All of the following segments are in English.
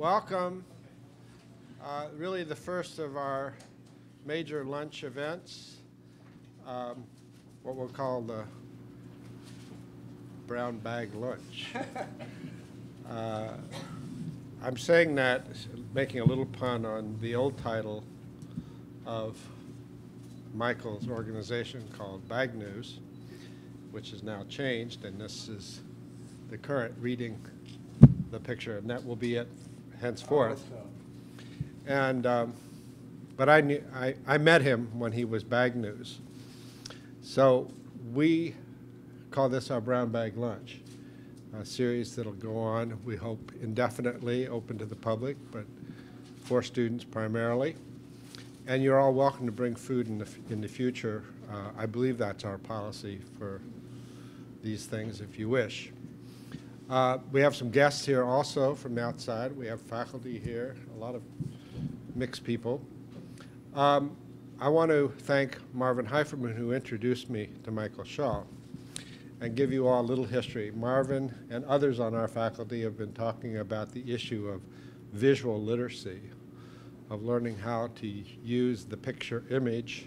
Welcome. Really the first of our major lunch events, what we'll call the brown bag lunch. I'm saying that, making a little pun on the old title of Michael's organization called Bag News, which is now changed, and this is the current reading the picture, and that will be it henceforth. And but I met him when he was Bag News, so we call this our Brown Bag Lunch, a series that'll go on, we hope, indefinitely, open to the public, but for students primarily. And you're all welcome to bring food in the future. I believe that's our policy for these things, if you wish. We have some guests here also from the outside. We have faculty here, a lot of mixed people. I want to thank Marvin Heiferman, who introduced me to Michael Shaw, and give you all a little history. Marvin and others on our faculty have been talking about the issue of visual literacy, of learning how to use the picture image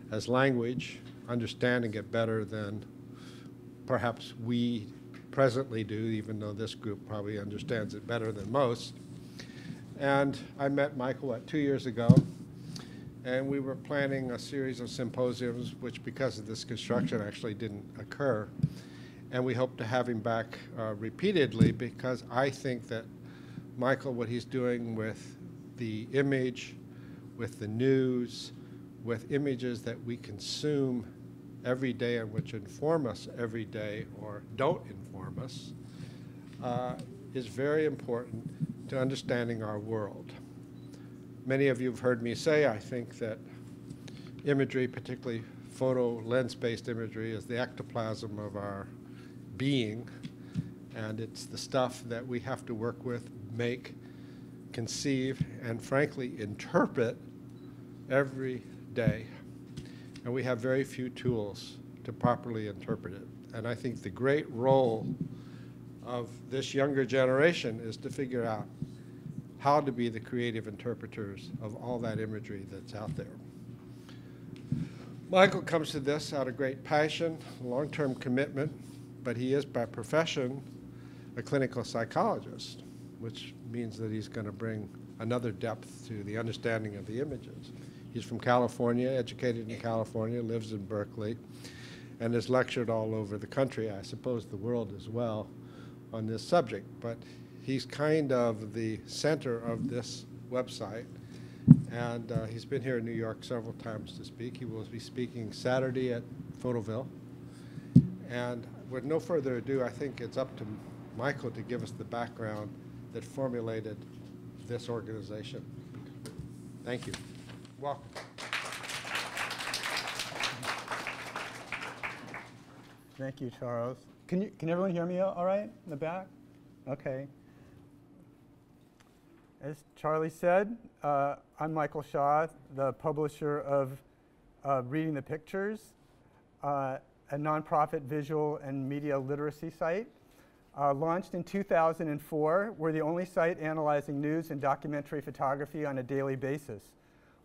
as language, understanding it better than perhaps we presently do, even though this group probably understands it better than most. And I met Michael, 2 years ago, and we were planning a series of symposiums, which because of this construction actually didn't occur. And we hope to have him back repeatedly, because I think that Michael, what he's doing with the image, with the news, with images that we consume every day and which inform us every day or don't inform us, is very important to understanding our world. Many of you have heard me say, I think, that imagery, particularly photo lens-based imagery, is the ectoplasm of our being, and it's the stuff that we have to work with, make, conceive, and frankly interpret every day. And we have very few tools to properly interpret it. And I think the great role of this younger generation is to figure out how to be the creative interpreters of all that imagery that's out there. Michael comes to this out of great passion, long-term commitment, but he is by profession a clinical psychologist, which means that he's going to bring another depth to the understanding of the images. He's from California, educated in California, lives in Berkeley, and has lectured all over the country, I suppose the world as well, on this subject. But he's kind of the center of this website, and he's been here in New York several times to speak. He will be speaking Saturday at Photoville. And with no further ado, I think it's up to Michael to give us the background that formulated this organization. Thank you. Welcome. Thank you, Charles. Can everyone hear me all right in the back? Okay. As Charlie said, I'm Michael Shaw, the publisher of Reading the Pictures, a nonprofit visual and media literacy site. Launched in 2004, we're the only site analyzing news and documentary photography on a daily basis.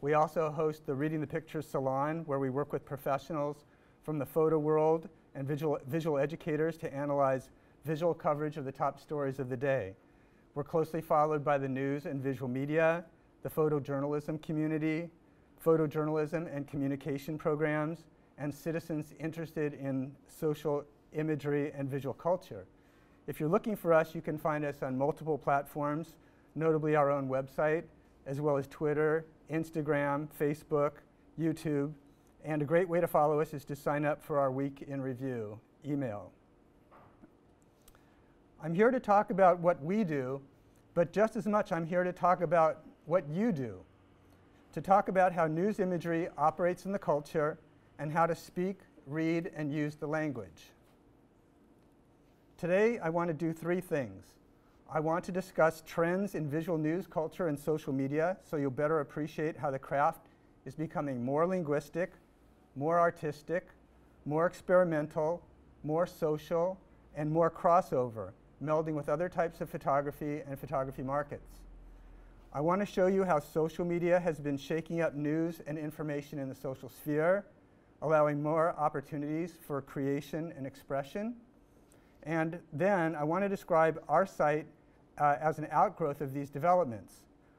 We also host the Reading the Pictures Salon, where we work with professionals from the photo world and visual educators to analyze visual coverage of the top stories of the day. We're closely followed by the news and visual media, the photojournalism community, photojournalism and communication programs, and citizens interested in social imagery and visual culture. If you're looking for us, you can find us on multiple platforms, notably our own website, as well as Twitter, Instagram, Facebook, YouTube. And a great way to follow us is to sign up for our Week in Review email. I'm here to talk about what we do, but just as much I'm here to talk about what you do, to talk about how news imagery operates in the culture and how to speak, read, and use the language. Today, I want to do three things. I want to discuss trends in visual news, culture, and social media so you'll better appreciate how the craft is becoming more linguistic, more artistic, more experimental, more social, and more crossover, melding with other types of photography and photography markets. I want to show you how social media has been shaking up news and information in the social sphere, allowing more opportunities for creation and expression. And then I want to describe our site as an outgrowth of these developments.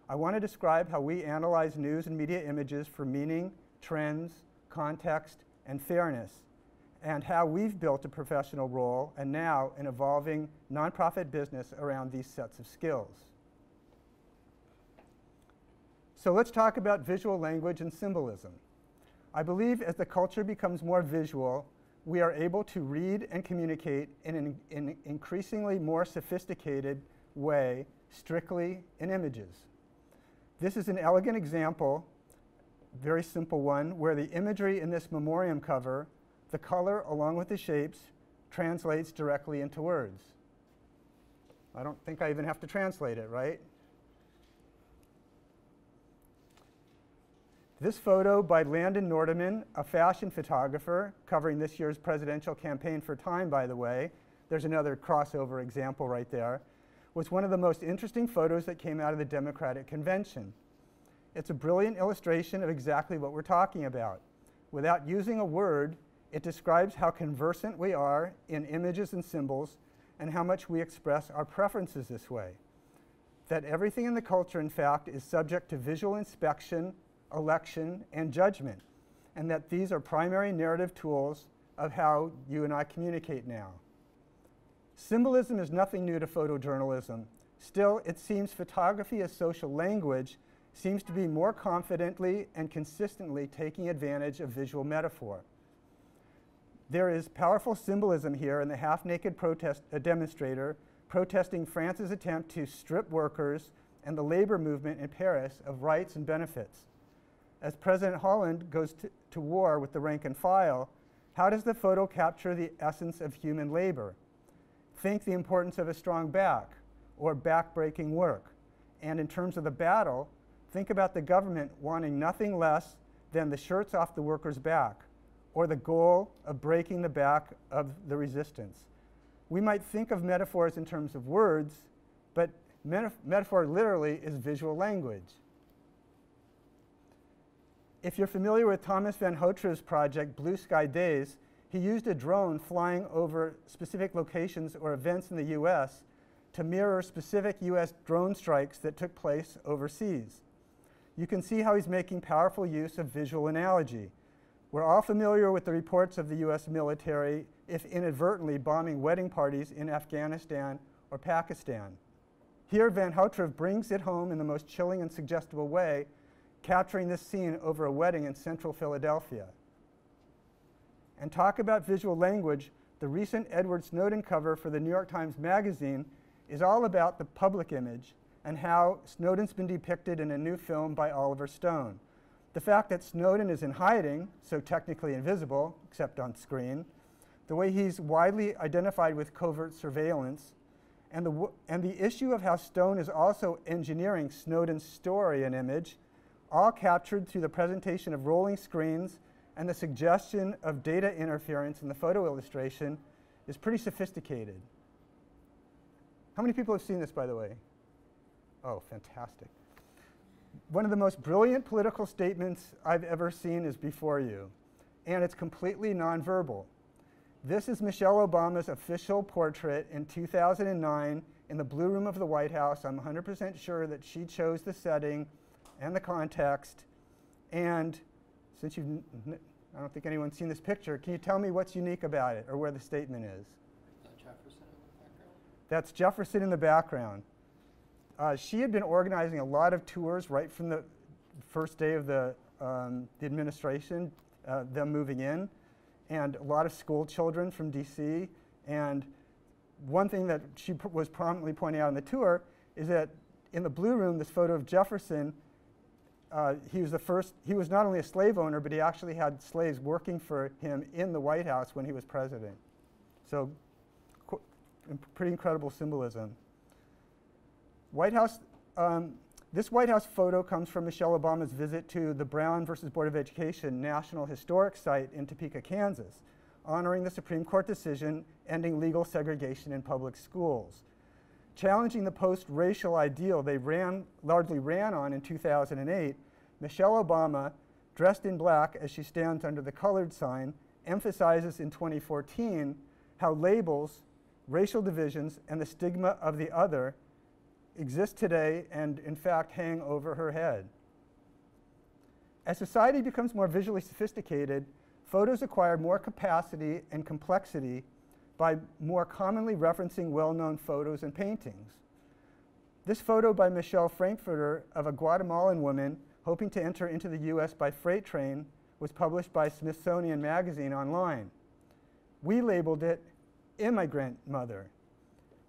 I want to describe how we analyze news and media images for meaning, trends, context, and fairness, and how we've built a professional role and now an evolving nonprofit business around these sets of skills. So let's talk about visual language and symbolism. I believe as the culture becomes more visual, we are able to read and communicate in an increasingly more sophisticated way, strictly in images. This is an elegant example, very simple one, where the imagery in this memoriam cover, the color along with the shapes, translates directly into words. I don't think I even have to translate it, right? This photo by Landon Nordeman, a fashion photographer covering this year's presidential campaign for Time, by the way, there's another crossover example right there, was one of the most interesting photos that came out of the Democratic Convention. It's a brilliant illustration of exactly what we're talking about. Without using a word, it describes how conversant we are in images and symbols and how much we express our preferences this way. That everything in the culture, in fact, is subject to visual inspection, election, and judgment, and that these are primary narrative tools of how you and I communicate now. Symbolism is nothing new to photojournalism. Still, it seems photography as social language seems to be more confidently and consistently taking advantage of visual metaphor. There is powerful symbolism here in the half-naked demonstrator protesting France's attempt to strip workers and the labor movement in Paris of rights and benefits. As President Holland goes to war with the rank and file, how does the photo capture the essence of human labor? Think the importance of a strong back or back-breaking work. And in terms of the battle, think about the government wanting nothing less than the shirts off the worker's back, or the goal of breaking the back of the resistance. We might think of metaphors in terms of words, but metaphor literally is visual language. If you're familiar with Thomas van Houtre's project, Blue Sky Days, he used a drone flying over specific locations or events in the US to mirror specific US drone strikes that took place overseas. You can see how he's making powerful use of visual analogy. We're all familiar with the reports of the US military, if inadvertently bombing wedding parties in Afghanistan or Pakistan. Here, Van Houtre brings it home in the most chilling and suggestible way, capturing this scene over a wedding in central Philadelphia. And talk about visual language, the recent Edward Snowden cover for the New York Times Magazine is all about the public image and how Snowden's been depicted in a new film by Oliver Stone. The fact that Snowden is in hiding, so technically invisible, except on screen, the way he's widely identified with covert surveillance, and the issue of how Stone is also engineering Snowden's story and image, all captured through the presentation of rolling screens and the suggestion of data interference in the photo illustration, is pretty sophisticated. How many people have seen this, by the way? Oh, fantastic. One of the most brilliant political statements I've ever seen is before you, and it's completely nonverbal. This is Michelle Obama's official portrait in 2009 in the Blue Room of the White House. I'm 100% sure that she chose the setting and the context. And since I don't think anyone's seen this picture, can you tell me what's unique about it or where the statement is? Jefferson in the background. That's Jefferson in the background. She had been organizing a lot of tours right from the first day of the administration, them moving in, and a lot of school children from DC. And one thing that she was prominently pointing out on the tour is that in the Blue Room, this photo of Jefferson, he was not only a slave owner, but he actually had slaves working for him in the White House when he was president. So pretty incredible symbolism. White House, this White House photo comes from Michelle Obama's visit to the Brown versus Board of Education National Historic Site in Topeka, Kansas, honoring the Supreme Court decision ending legal segregation in public schools. challenging the post-racial ideal they largely ran on in 2008, Michelle Obama, dressed in black as she stands under the colored sign, emphasizes in 2014 how labels, racial divisions, and the stigma of the other exist today and, in fact, hang over her head. As society becomes more visually sophisticated, photos acquire more capacity and complexity by more commonly referencing well-known photos and paintings. This photo by Michelle Frankfurter of a Guatemalan woman hoping to enter into the US by freight train was published by Smithsonian Magazine online. We labeled it Immigrant Mother.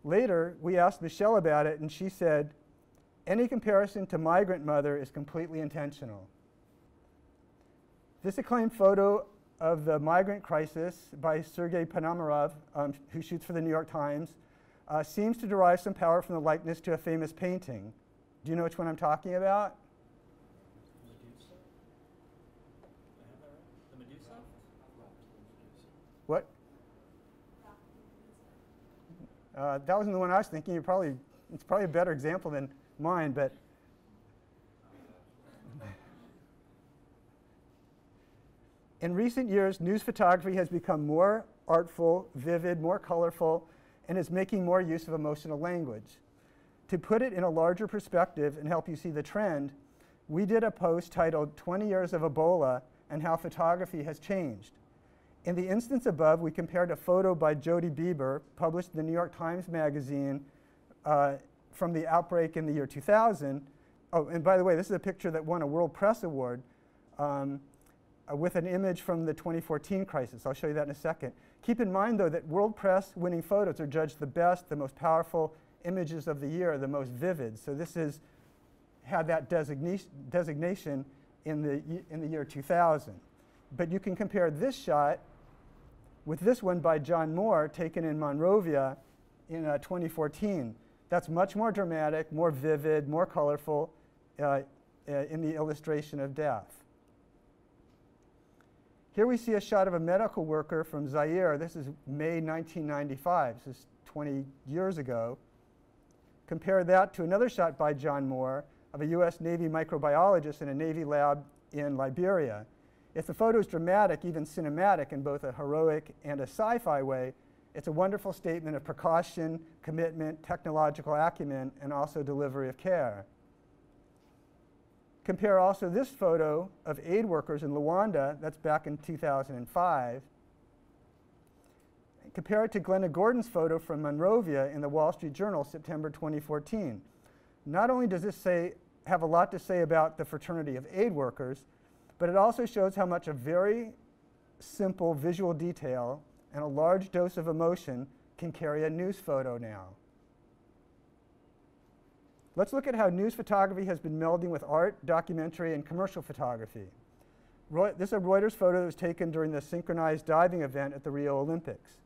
Later, we asked Michelle about it, and she said, "Any comparison to Migrant Mother is completely intentional." This acclaimed photo of the migrant crisis by Sergei Ponomarov, who shoots for the New York Times, seems to derive some power from the likeness to a famous painting. Do you know which one I'm talking about? Medusa? I have that right? The Medusa? What? That wasn't the one I was thinking. It's probably a better example than mine, but in recent years, news photography has become more artful, vivid, more colorful, and is making more use of emotional language. To put it in a larger perspective and help you see the trend, we did a post titled 20 Years of Ebola and How Photography Has Changed. In the instance above, we compared a photo by Jody Bieber, published in the New York Times Magazine from the outbreak in the year 2000. Oh, and by the way, this is a picture that won a World Press Award with an image from the 2014 crisis. I'll show you that in a second. Keep in mind, though, that World Press winning photos are judged the best, the most powerful images of the year, the most vivid. So this had that designation in the year 2000. But you can compare this shot with this one by John Moore, taken in Monrovia in 2014. That's much more dramatic, more vivid, more colorful in the illustration of death. Here we see a shot of a medical worker from Zaire. This is May 1995. This is 20 years ago. Compare that to another shot by John Moore of a US Navy microbiologist in a Navy lab in Liberia. If the photo is dramatic, even cinematic, in both a heroic and a sci-fi way, it's a wonderful statement of precaution, commitment, technological acumen, and also delivery of care. Compare also this photo of aid workers in Luanda. That's back in 2005. Compare it to Glenna Gordon's photo from Monrovia in the Wall Street Journal, September 2014. Not only does this have a lot to say about the fraternity of aid workers, but it also shows how much a very simple visual detail and a large dose of emotion can carry a news photo now. Let's look at how news photography has been melding with art, documentary, and commercial photography. This is a Reuters photo that was taken during the synchronized diving event at the Rio Olympics.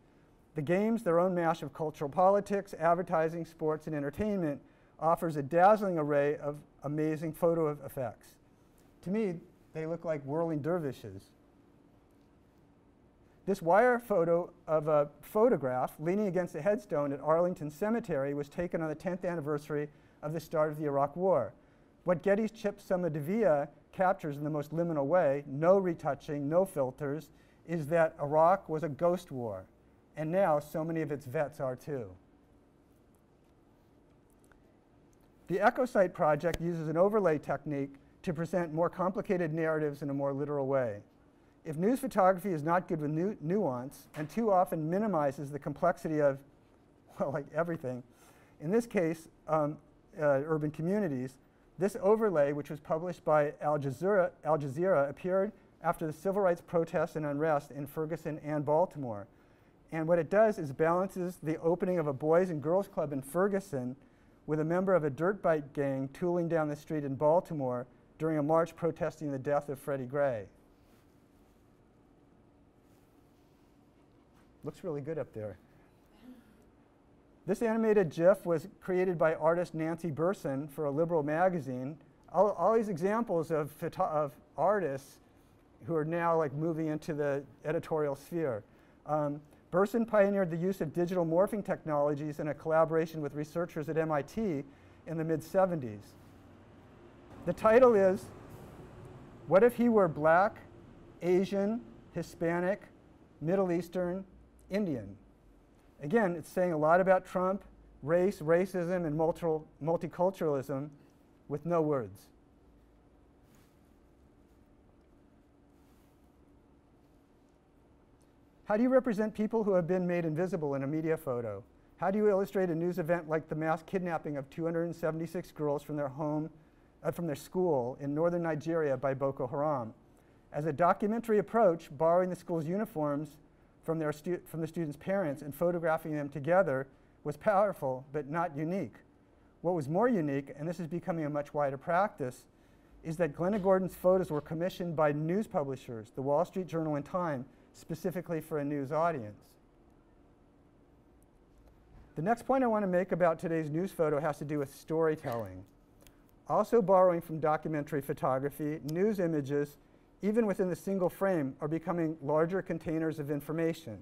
The Games, their own mash of cultural politics, advertising, sports, and entertainment, offers a dazzling array of amazing photo effects. To me, they look like whirling dervishes. This wire photo of a photograph leaning against a headstone at Arlington Cemetery was taken on the 10th anniversary of the start of the Iraq War. What Getty's Chip Samadivia captures in the most liminal way, no retouching, no filters, is that Iraq was a ghost war, and now so many of its vets are too. The EchoSite project uses an overlay technique to present more complicated narratives in a more literal way. If news photography is not good with nuance and too often minimizes the complexity of, well, like everything, in this case, urban communities, this overlay, which was published by Al Jazeera, appeared after the civil rights protests and unrest in Ferguson and Baltimore. And what it does is balances the opening of a Boys and Girls Club in Ferguson with a member of a dirt bike gang tooling down the street in Baltimore during a march protesting the death of Freddie Gray. Looks really good up there. This animated GIF was created by artist Nancy Burson for a liberal magazine. All these examples of artists who are now like moving into the editorial sphere. But Burson pioneered the use of digital morphing technologies in a collaboration with researchers at MIT in the mid-70s. The title is, "What if he were black, Asian, Hispanic, Middle Eastern, Indian?" Again, it's saying a lot about Trump, race, racism, and multiculturalism with no words. How do you represent people who have been made invisible in a media photo? How do you illustrate a news event like the mass kidnapping of 276 girls from their school in northern Nigeria by Boko Haram? As a documentary approach, borrowing the school's uniforms from the students' parents and photographing them together was powerful, but not unique. What was more unique, and this is becoming a much wider practice, is that Glenna Gordon's photos were commissioned by news publishers, the Wall Street Journal and Time, specifically for a news audience. The next point I want to make about today's news photo has to do with storytelling. Also borrowing from documentary photography, news images, even within the single frame, are becoming larger containers of information.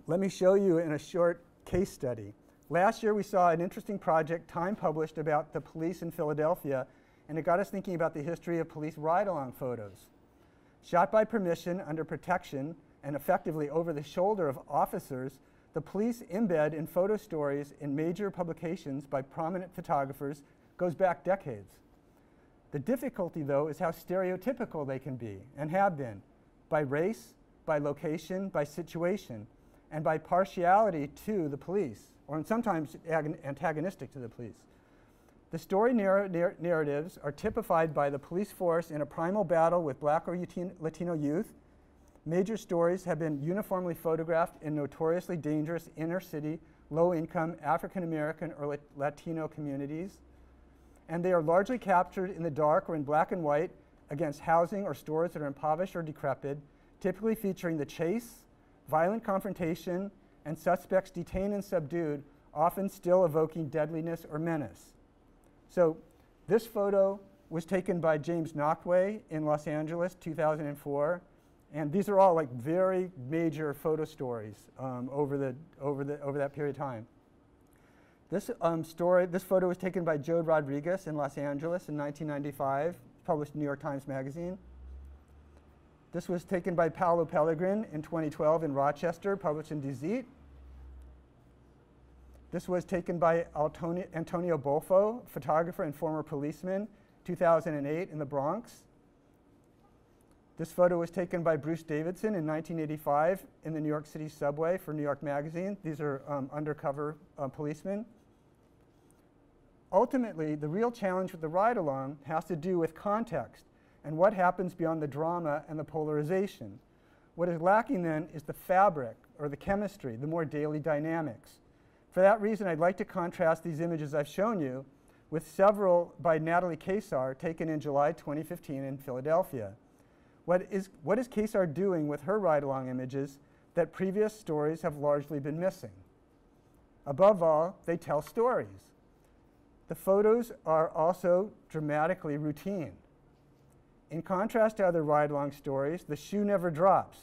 Let me show you in a short case study. Last year we saw an interesting project Time published about the police in Philadelphia, and it got us thinking about the history of police ride-along photos. Shot by permission, under protection, and effectively over the shoulder of officers, the police embed in photo stories in major publications by prominent photographers goes back decades. The difficulty, though, is how stereotypical they can be, and have been, by race, by location, by situation, and by partiality to the police, or sometimes antagonistic to the police. The story narratives are typified by the police force in a primal battle with black or Latino youth. Major stories have been uniformly photographed in notoriously dangerous inner-city, low-income African-American or Latino communities. And they are largely captured in the dark or in black and white against housing or stores that are impoverished or decrepit, typically featuring the chase, violent confrontation, and suspects detained and subdued, often still evoking deadliness or menace. So this photo was taken by James Nockway in Los Angeles, 2004. And these are all like very major photo stories over that period of time. This photo was taken by Joe Rodriguez in Los Angeles in 1995, published in New York Times Magazine. This was taken by Paolo Pellegrin in 2012 in Rochester, published in Dizit. This was taken by Antonio Bolfo, photographer and former policeman, 2008 in the Bronx. This photo was taken by Bruce Davidson in 1985 in the New York City subway for New York Magazine. These are undercover policemen. Ultimately, the real challenge with the ride-along has to do with context and what happens beyond the drama and the polarization. What is lacking then is the fabric or the chemistry, the more daily dynamics. For that reason, I'd like to contrast these images I've shown you with several by Natalie Kesar taken in July 2015 in Philadelphia. What is Kesar doing with her ride-along images that previous stories have largely been missing? Above all, they tell stories. The photos are also dramatically routine. In contrast to other ride-along stories, the shoe never drops.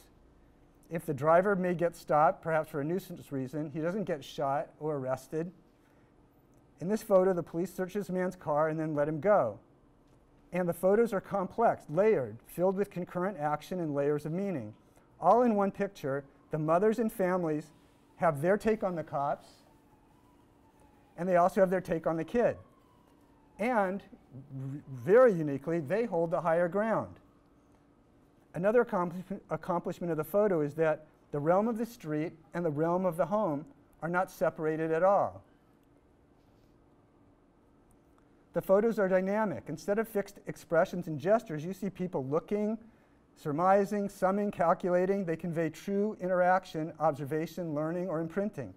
If the driver may get stopped, perhaps for a nuisance reason, he doesn't get shot or arrested. In this photo, the police search this man's car and then let him go. And the photos are complex, layered, filled with concurrent action and layers of meaning. All in one picture, the mothers and families have their take on the cops, and they also have their take on the kid. And very uniquely, they hold the higher ground. Another accomplishment of the photo is that the realm of the street and the realm of the home are not separated at all. The photos are dynamic. Instead of fixed expressions and gestures, you see people looking, surmising, summing, calculating. They convey true interaction, observation, learning, or imprinting.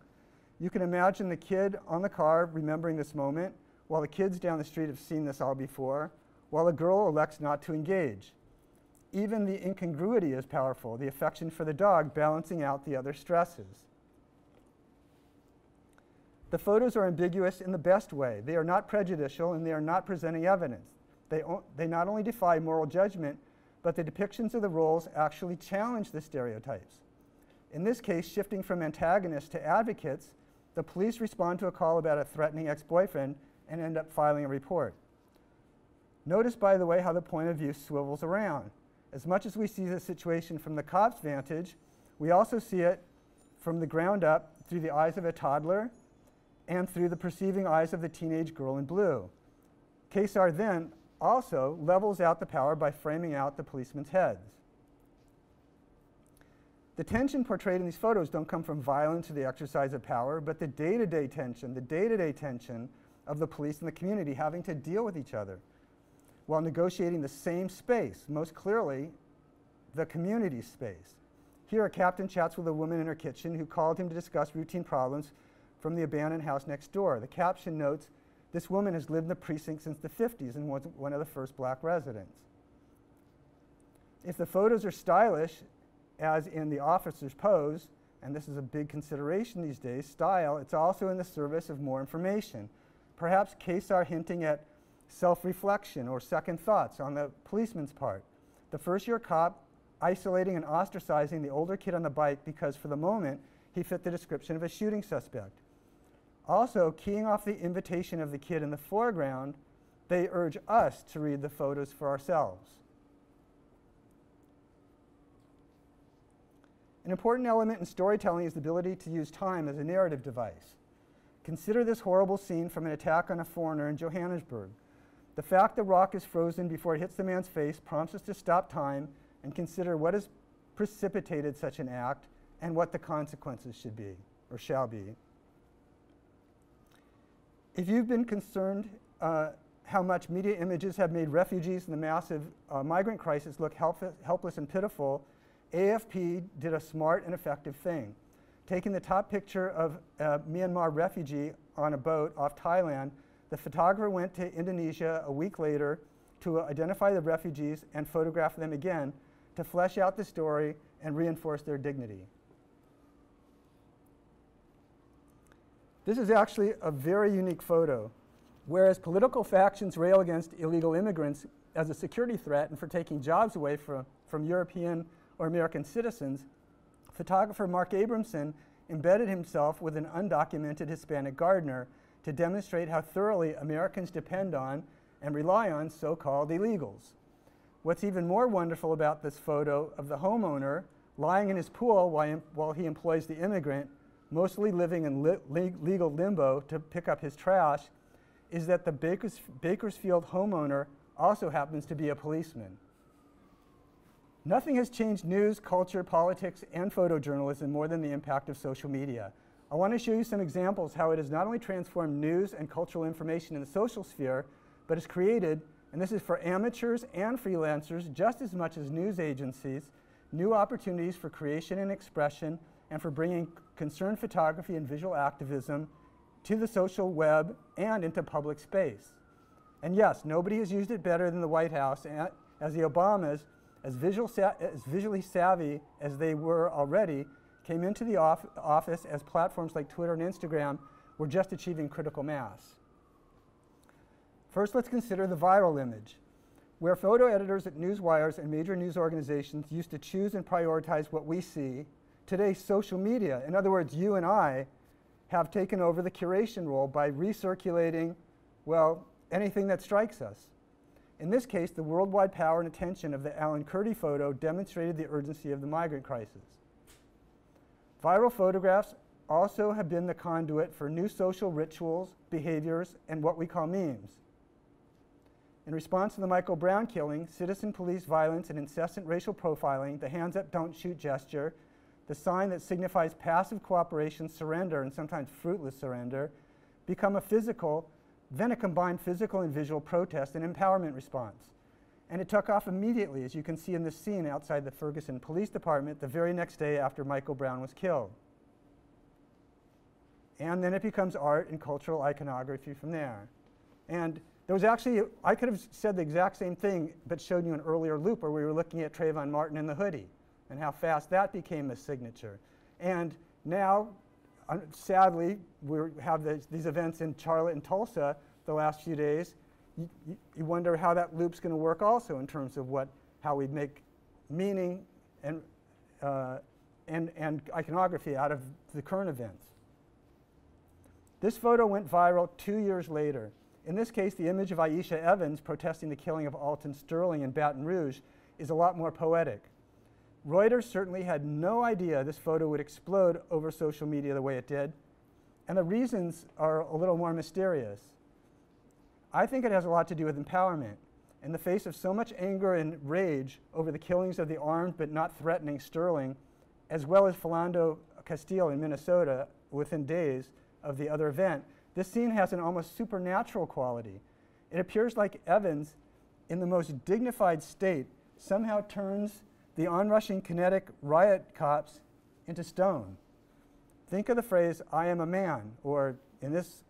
You can imagine the kid on the car remembering this moment, while the kids down the street have seen this all before, while the girl elects not to engage. Even the incongruity is powerful, the affection for the dog balancing out the other stresses. The photos are ambiguous in the best way. They are not prejudicial, and they are not presenting evidence. They not only defy moral judgment, but the depictions of the roles actually challenge the stereotypes. In this case, shifting from antagonists to advocates, the police respond to a call about a threatening ex-boyfriend and end up filing a report. Notice, by the way, how the point of view swivels around. As much as we see the situation from the cop's vantage, we also see it from the ground up through the eyes of a toddler and through the perceiving eyes of the teenage girl in blue. Kesar then also levels out the power by framing out the policemen's heads. The tension portrayed in these photos don't come from violence or the exercise of power, but the day-to-day tension of the police and the community having to deal with each other while negotiating the same space, most clearly the community space. Here, a captain chats with a woman in her kitchen who called him to discuss routine problems from the abandoned house next door. The caption notes, this woman has lived in the precinct since the 50s and was one of the first black residents. If the photos are stylish, as in the officer's pose, and this is a big consideration these days, style, it's also in the service of more information. Perhaps Kesar hinting at self-reflection or second thoughts on the policeman's part. The first-year cop isolating and ostracizing the older kid on the bike because for the moment he fit the description of a shooting suspect. Also, keying off the invitation of the kid in the foreground, they urge us to read the photos for ourselves. An important element in storytelling is the ability to use time as a narrative device. Consider this horrible scene from an attack on a foreigner in Johannesburg. The fact the rock is frozen before it hits the man's face prompts us to stop time and consider what has precipitated such an act and what the consequences should be or shall be. If you've been concerned how much media images have made refugees in the massive migrant crisis look helpless and pitiful, AFP did a smart and effective thing. Taking the top picture of a Myanmar refugee on a boat off Thailand, the photographer went to Indonesia a week later to identify the refugees and photograph them again to flesh out the story and reinforce their dignity. This is actually a very unique photo. Whereas political factions rail against illegal immigrants as a security threat and for taking jobs away from European or American citizens, photographer Mark Abramson embedded himself with an undocumented Hispanic gardener to demonstrate how thoroughly Americans depend on and rely on so-called illegals. What's even more wonderful about this photo of the homeowner lying in his pool while he employs the immigrant, mostly living in legal limbo to pick up his trash, is that the Bakersfield homeowner also happens to be a policeman. Nothing has changed news, culture, politics, and photojournalism more than the impact of social media. I want to show you some examples how it has not only transformed news and cultural information in the social sphere, but has created, and this is for amateurs and freelancers just as much as news agencies, new opportunities for creation and expression and for bringing concerned photography and visual activism to the social web and into public space. And yes, nobody has used it better than the White House, as the Obamas, as visually savvy as they were already, came into the office as platforms like Twitter and Instagram were just achieving critical mass. First, let's consider the viral image. Where photo editors at newswires and major news organizations used to choose and prioritize what we see, today social media, in other words, you and I, have taken over the curation role by recirculating, well, anything that strikes us. In this case, the worldwide power and attention of the Alan Kurdi photo demonstrated the urgency of the migrant crisis. Viral photographs also have been the conduit for new social rituals, behaviors, and what we call memes. In response to the Michael Brown killing, citizen police violence and incessant racial profiling, the hands up, don't shoot gesture, the sign that signifies passive cooperation, surrender, and sometimes fruitless surrender, become a physical, then a combined physical and visual protest and empowerment response. And it took off immediately, as you can see in this scene outside the Ferguson Police Department the very next day after Michael Brown was killed. And then it becomes art and cultural iconography from there. And there was actually, I could have said the exact same thing, but showed you an earlier loop where we were looking at Trayvon Martin in the hoodie and how fast that became a signature. And now, sadly, we have these events in Charlotte and Tulsa the last few days. You wonder how that loop's going to work also in terms of what how we make meaning and iconography out of the current events. This photo went viral 2 years later. In this case, the image of Aisha Evans protesting the killing of Alton Sterling in Baton Rouge is a lot more poetic. Reuters certainly had no idea this photo would explode over social media the way it did, and the reasons are a little more mysterious. I think it has a lot to do with empowerment. In the face of so much anger and rage over the killings of the armed but not threatening Sterling, as well as Philando Castile in Minnesota within days of the other event, this scene has an almost supernatural quality. It appears like Evans, in the most dignified state, somehow turns the onrushing kinetic riot cops into stone. Think of the phrase, "I am a man," or in this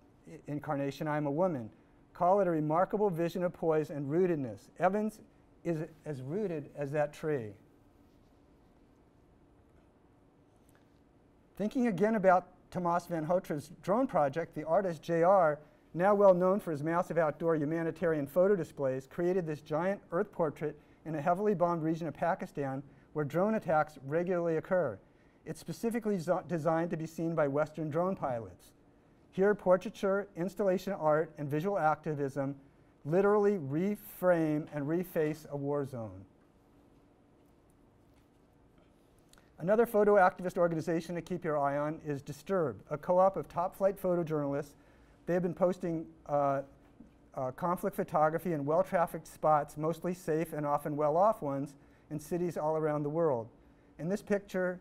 incarnation, "I am a woman." Call it a remarkable vision of poise and rootedness. Evans is as rooted as that tree. Thinking again about Tomas van Houtre's drone project, the artist J.R., now well known for his massive outdoor humanitarian photo displays, created this giant earth portrait in a heavily bombed region of Pakistan where drone attacks regularly occur. It's specifically designed to be seen by Western drone pilots. Here, portraiture, installation art, and visual activism literally reframe and reface a war zone. Another photo activist organization to keep your eye on is Disturb, a co-op of top-flight photojournalists. They have been posting conflict photography in well-trafficked spots, mostly safe and often well-off ones, in cities all around the world. In this picture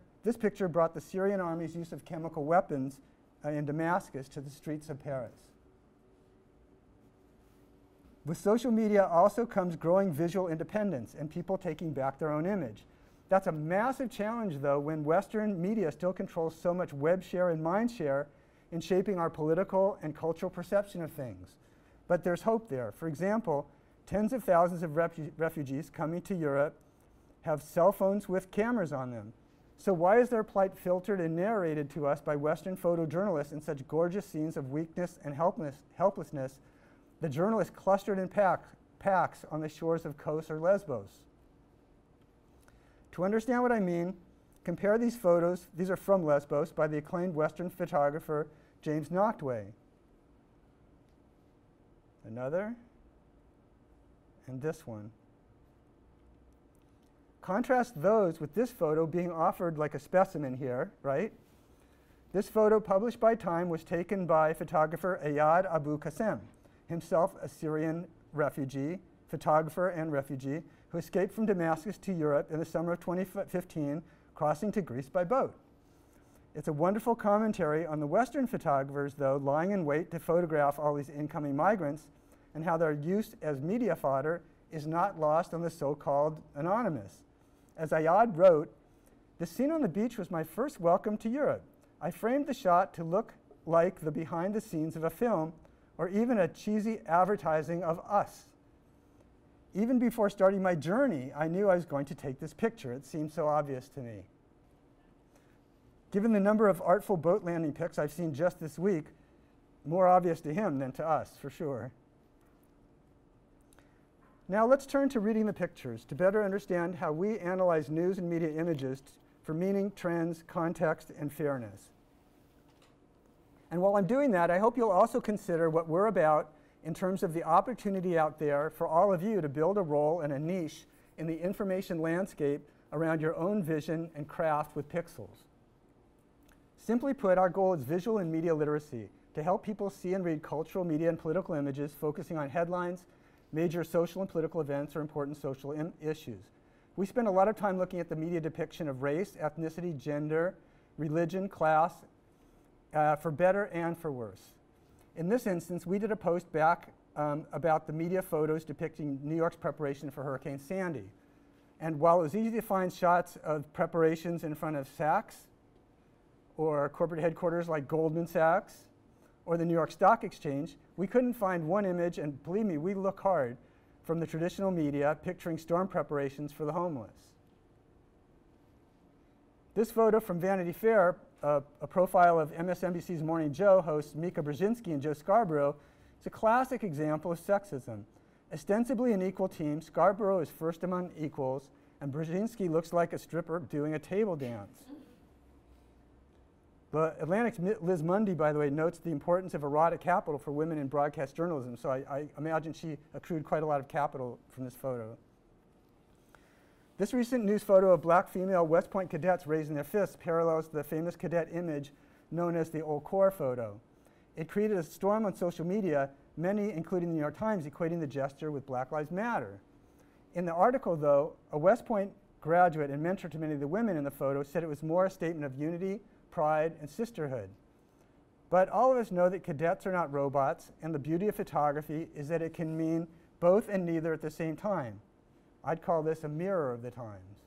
brought the Syrian army's use of chemical weapons in Damascus to the streets of Paris. With social media also comes growing visual independence and people taking back their own image. That's a massive challenge, though, when Western media still controls so much web share and mind share in shaping our political and cultural perception of things. But there's hope there. For example, tens of thousands of refugees coming to Europe have cell phones with cameras on them. So why is their plight filtered and narrated to us by Western photojournalists in such gorgeous scenes of weakness and helplessness, the journalists clustered in packs on the shores of Kos or Lesbos? To understand what I mean, compare these photos. These are from Lesbos by the acclaimed Western photographer James Nachtwey. Another, and this one. Contrast those with this photo being offered like a specimen here, right? This photo, published by Time, was taken by photographer Ayad Abu Qasim, himself a Syrian refugee, photographer and refugee, who escaped from Damascus to Europe in the summer of 2015, crossing to Greece by boat. It's a wonderful commentary on the Western photographers, though, lying in wait to photograph all these incoming migrants and how their use as media fodder is not lost on the so-called anonymous. As Ayad wrote, "The scene on the beach was my first welcome to Europe. I framed the shot to look like the behind the scenes of a film or even a cheesy advertising of us. Even before starting my journey, I knew I was going to take this picture. It seemed so obvious to me." Given the number of artful boat landing pics I've seen just this week, more obvious to him than to us, for sure. Now let's turn to reading the pictures to better understand how we analyze news and media images for meaning, trends, context, and fairness. And while I'm doing that, I hope you'll also consider what we're about in terms of the opportunity out there for all of you to build a role and a niche in the information landscape around your own vision and craft with pixels. Simply put, our goal is visual and media literacy, to help people see and read cultural, media, and political images, focusing on headlines, major social and political events, or important social issues. We spend a lot of time looking at the media depiction of race, ethnicity, gender, religion, class, for better and for worse. In this instance, we did a post back about the media photos depicting New York's preparation for Hurricane Sandy. And while it was easy to find shots of preparations in front of Saks or corporate headquarters like Goldman Sachs or the New York Stock Exchange, we couldn't find one image, and believe me, we look hard, from the traditional media picturing storm preparations for the homeless. This photo from Vanity Fair, a profile of MSNBC's Morning Joe hosts Mika Brzezinski and Joe Scarborough, is a classic example of sexism. Ostensibly an equal team, Scarborough is first among equals, and Brzezinski looks like a stripper doing a table dance. The Atlantic's Liz Mundy, by the way, notes the importance of erotic capital for women in broadcast journalism, so I imagine she accrued quite a lot of capital from this photo. This recent news photo of black female West Point cadets raising their fists parallels the famous cadet image known as the Old Corps photo. It created a storm on social media, many, including the New York Times, equating the gesture with Black Lives Matter. In the article, though, a West Point graduate and mentor to many of the women in the photo said it was more a statement of unity, pride, and sisterhood. But all of us know that cadets are not robots, and the beauty of photography is that it can mean both and neither at the same time. I'd call this a mirror of the times.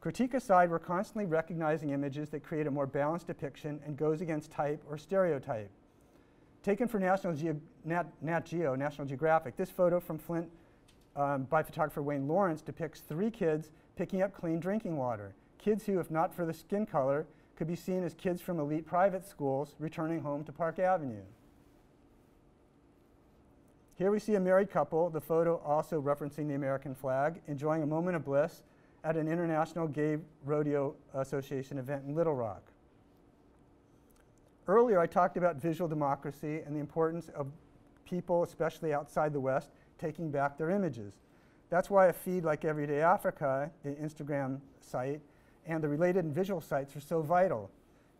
Critique aside, we're constantly recognizing images that create a more balanced depiction and goes against type or stereotype. Taken from Nat Geo, National Geographic, this photo from Flint by photographer Wayne Lawrence depicts 3 kids picking up clean drinking water. Kids who, if not for the skin color, could be seen as kids from elite private schools returning home to Park Avenue. Here we see a married couple, the photo also referencing the American flag, enjoying a moment of bliss at an International Gay Rodeo Association event in Little Rock. Earlier, I talked about visual democracy and the importance of people, especially outside the West, taking back their images. That's why a feed like Everyday Africa, the Instagram site, and the related visual sites are so vital.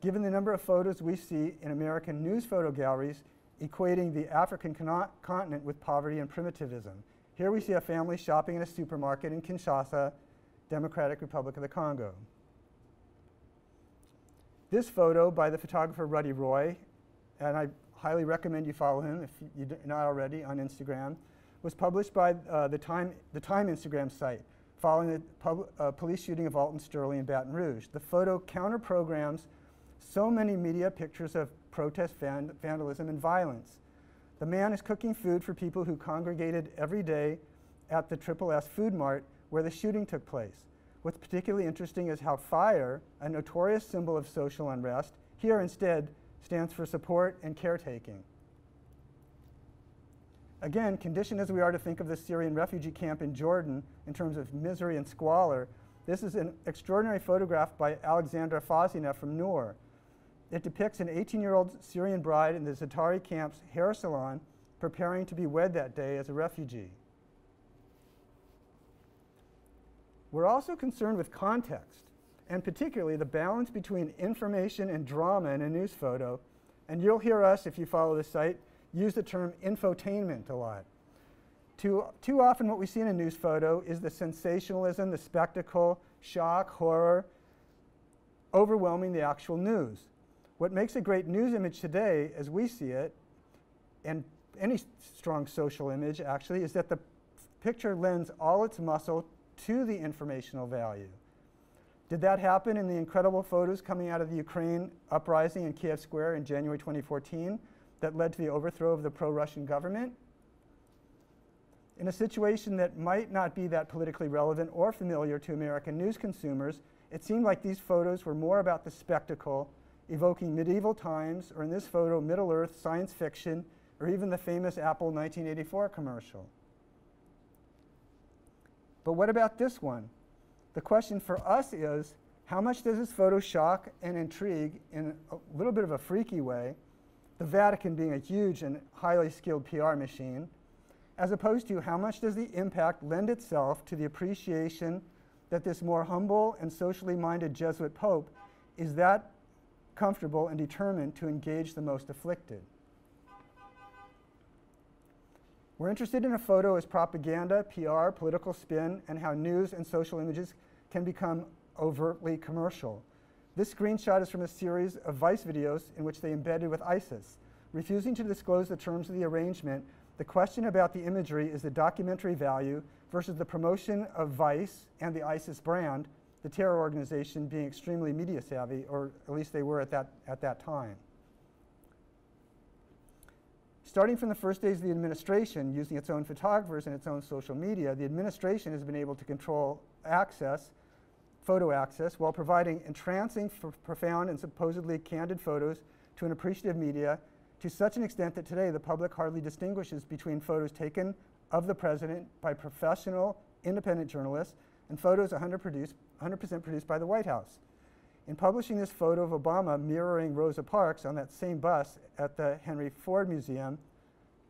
Given the number of photos we see in American news photo galleries equating the African continent with poverty and primitivism. Here we see a family shopping in a supermarket in Kinshasa, Democratic Republic of the Congo. This photo by the photographer Ruddy Roy, and I highly recommend you follow him if you're not already on Instagram, was published by the Time Instagram site following the police shooting of Alton Sterling in Baton Rouge. The photo counter-programs so many media pictures of protest, vandalism, and violence. The man is cooking food for people who congregated every day at the SSS Food Mart where the shooting took place. What's particularly interesting is how fire, a notorious symbol of social unrest, here instead stands for support and caretaking. Again, conditioned as we are to think of the Syrian refugee camp in Jordan in terms of misery and squalor, this is an extraordinary photograph by Alexandra Fazina from Noor. It depicts an 18-year-old Syrian bride in the Zatari camp's hair salon preparing to be wed that day as a refugee. We're also concerned with context, and particularly the balance between information and drama in a news photo. And you'll hear us, if you follow the site, use the term infotainment a lot. Too often what we see in a news photo is the sensationalism, the spectacle, shock, horror, overwhelming the actual news. What makes a great news image today, as we see it, and any strong social image actually, is that the picture lends all its muscle to the informational value. Did that happen in the incredible photos coming out of the Ukraine uprising in Kiev Square in January 2014 that led to the overthrow of the pro-Russian government? In a situation that might not be that politically relevant or familiar to American news consumers, it seemed like these photos were more about the spectacle, evoking medieval times, or in this photo, Middle-earth, science fiction, or even the famous Apple 1984 commercial. But what about this one? The question for us is, how much does this photo shock and intrigue in a little bit of a freaky way, the Vatican being a huge and highly skilled PR machine, as opposed to how much does the impact lend itself to the appreciation that this more humble and socially minded Jesuit Pope is that comfortable and determined to engage the most afflicted. We're interested in a photo as propaganda, PR, political spin, and how news and social images can become overtly commercial. This screenshot is from a series of Vice videos in which they embedded with ISIS. Refusing to disclose the terms of the arrangement, the question about the imagery is the documentary value versus the promotion of Vice and the ISIS brand, the terror organization being extremely media savvy, or at least they were at that time. Starting from the first days of the administration, using its own photographers and its own social media, the administration has been able to control access, photo access, while providing entrancing, profound, and supposedly candid photos to an appreciative media to such an extent that today the public hardly distinguishes between photos taken of the president by professional, independent journalists and photos 100% produced by the White House. In publishing this photo of Obama mirroring Rosa Parks on that same bus at the Henry Ford Museum,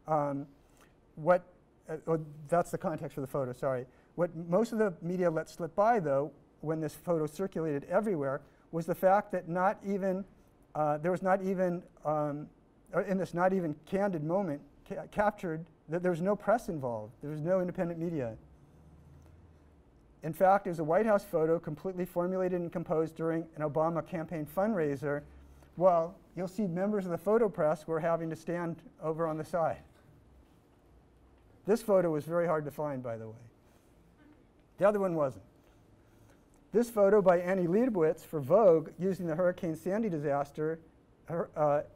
that's the context for the photo, sorry. What most of the media let slip by, though, when this photo circulated everywhere, was the fact that there was not even, in this not even candid moment, captured that there was no press involved. There was no independent media. In fact, it was a White House photo completely formulated and composed during an Obama campaign fundraiser. Well, you'll see members of the photo press were having to stand over on the side. This photo was very hard to find, by the way. The other one wasn't. This photo by Annie Leibovitz for Vogue, using the Hurricane Sandy disaster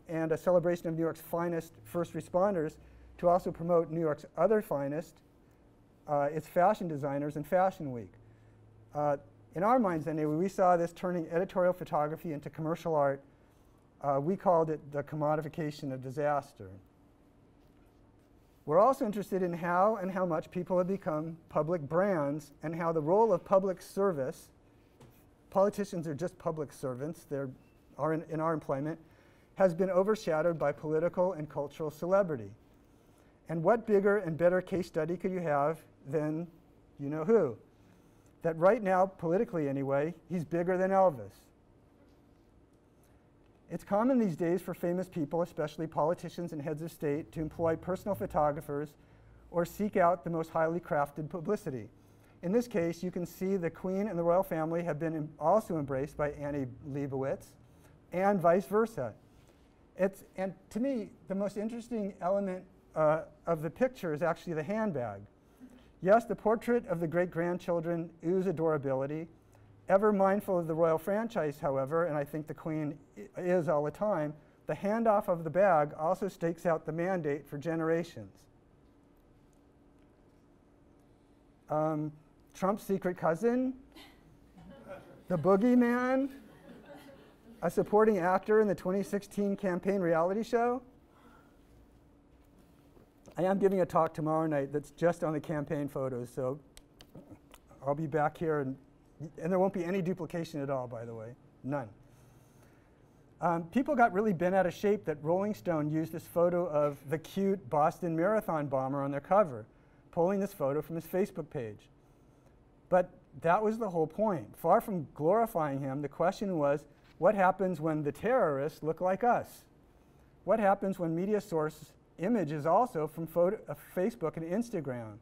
and a celebration of New York's finest first responders to also promote New York's other finest, its fashion designers and Fashion Week. In our minds, anyway, we saw this turning editorial photography into commercial art. We called it the commodification of disaster. We're also interested in how and how much people have become public brands and how the role of public service, politicians are just public servants, they're in our employment, has been overshadowed by political and cultural celebrity. And what bigger and better case study could you have than you know who? That right now, politically anyway, he's bigger than Elvis. It's common these days for famous people, especially politicians and heads of state, to employ personal photographers or seek out the most highly crafted publicity. In this case, you can see the Queen and the royal family have been also embraced by Annie Leibovitz, and vice versa. And to me, the most interesting element of the picture is actually the handbag. Yes, the portrait of the great-grandchildren ooze adorability. Ever mindful of the royal franchise, however, and I think the Queen is all the time, the handoff of the bag also stakes out the mandate for generations. Trump's secret cousin, the boogeyman, a supporting actor in the 2016 campaign reality show. I am giving a talk tomorrow night that's just on the campaign photos, so I'll be back here, and there won't be any duplication at all, by the way, none. People got really bent out of shape that Rolling Stone used this photo of the cute Boston Marathon bomber on their cover, pulling this photo from his Facebook page. But that was the whole point. Far from glorifying him, the question was, what happens when the terrorists look like us? What happens when media source image is also from Facebook and Instagram?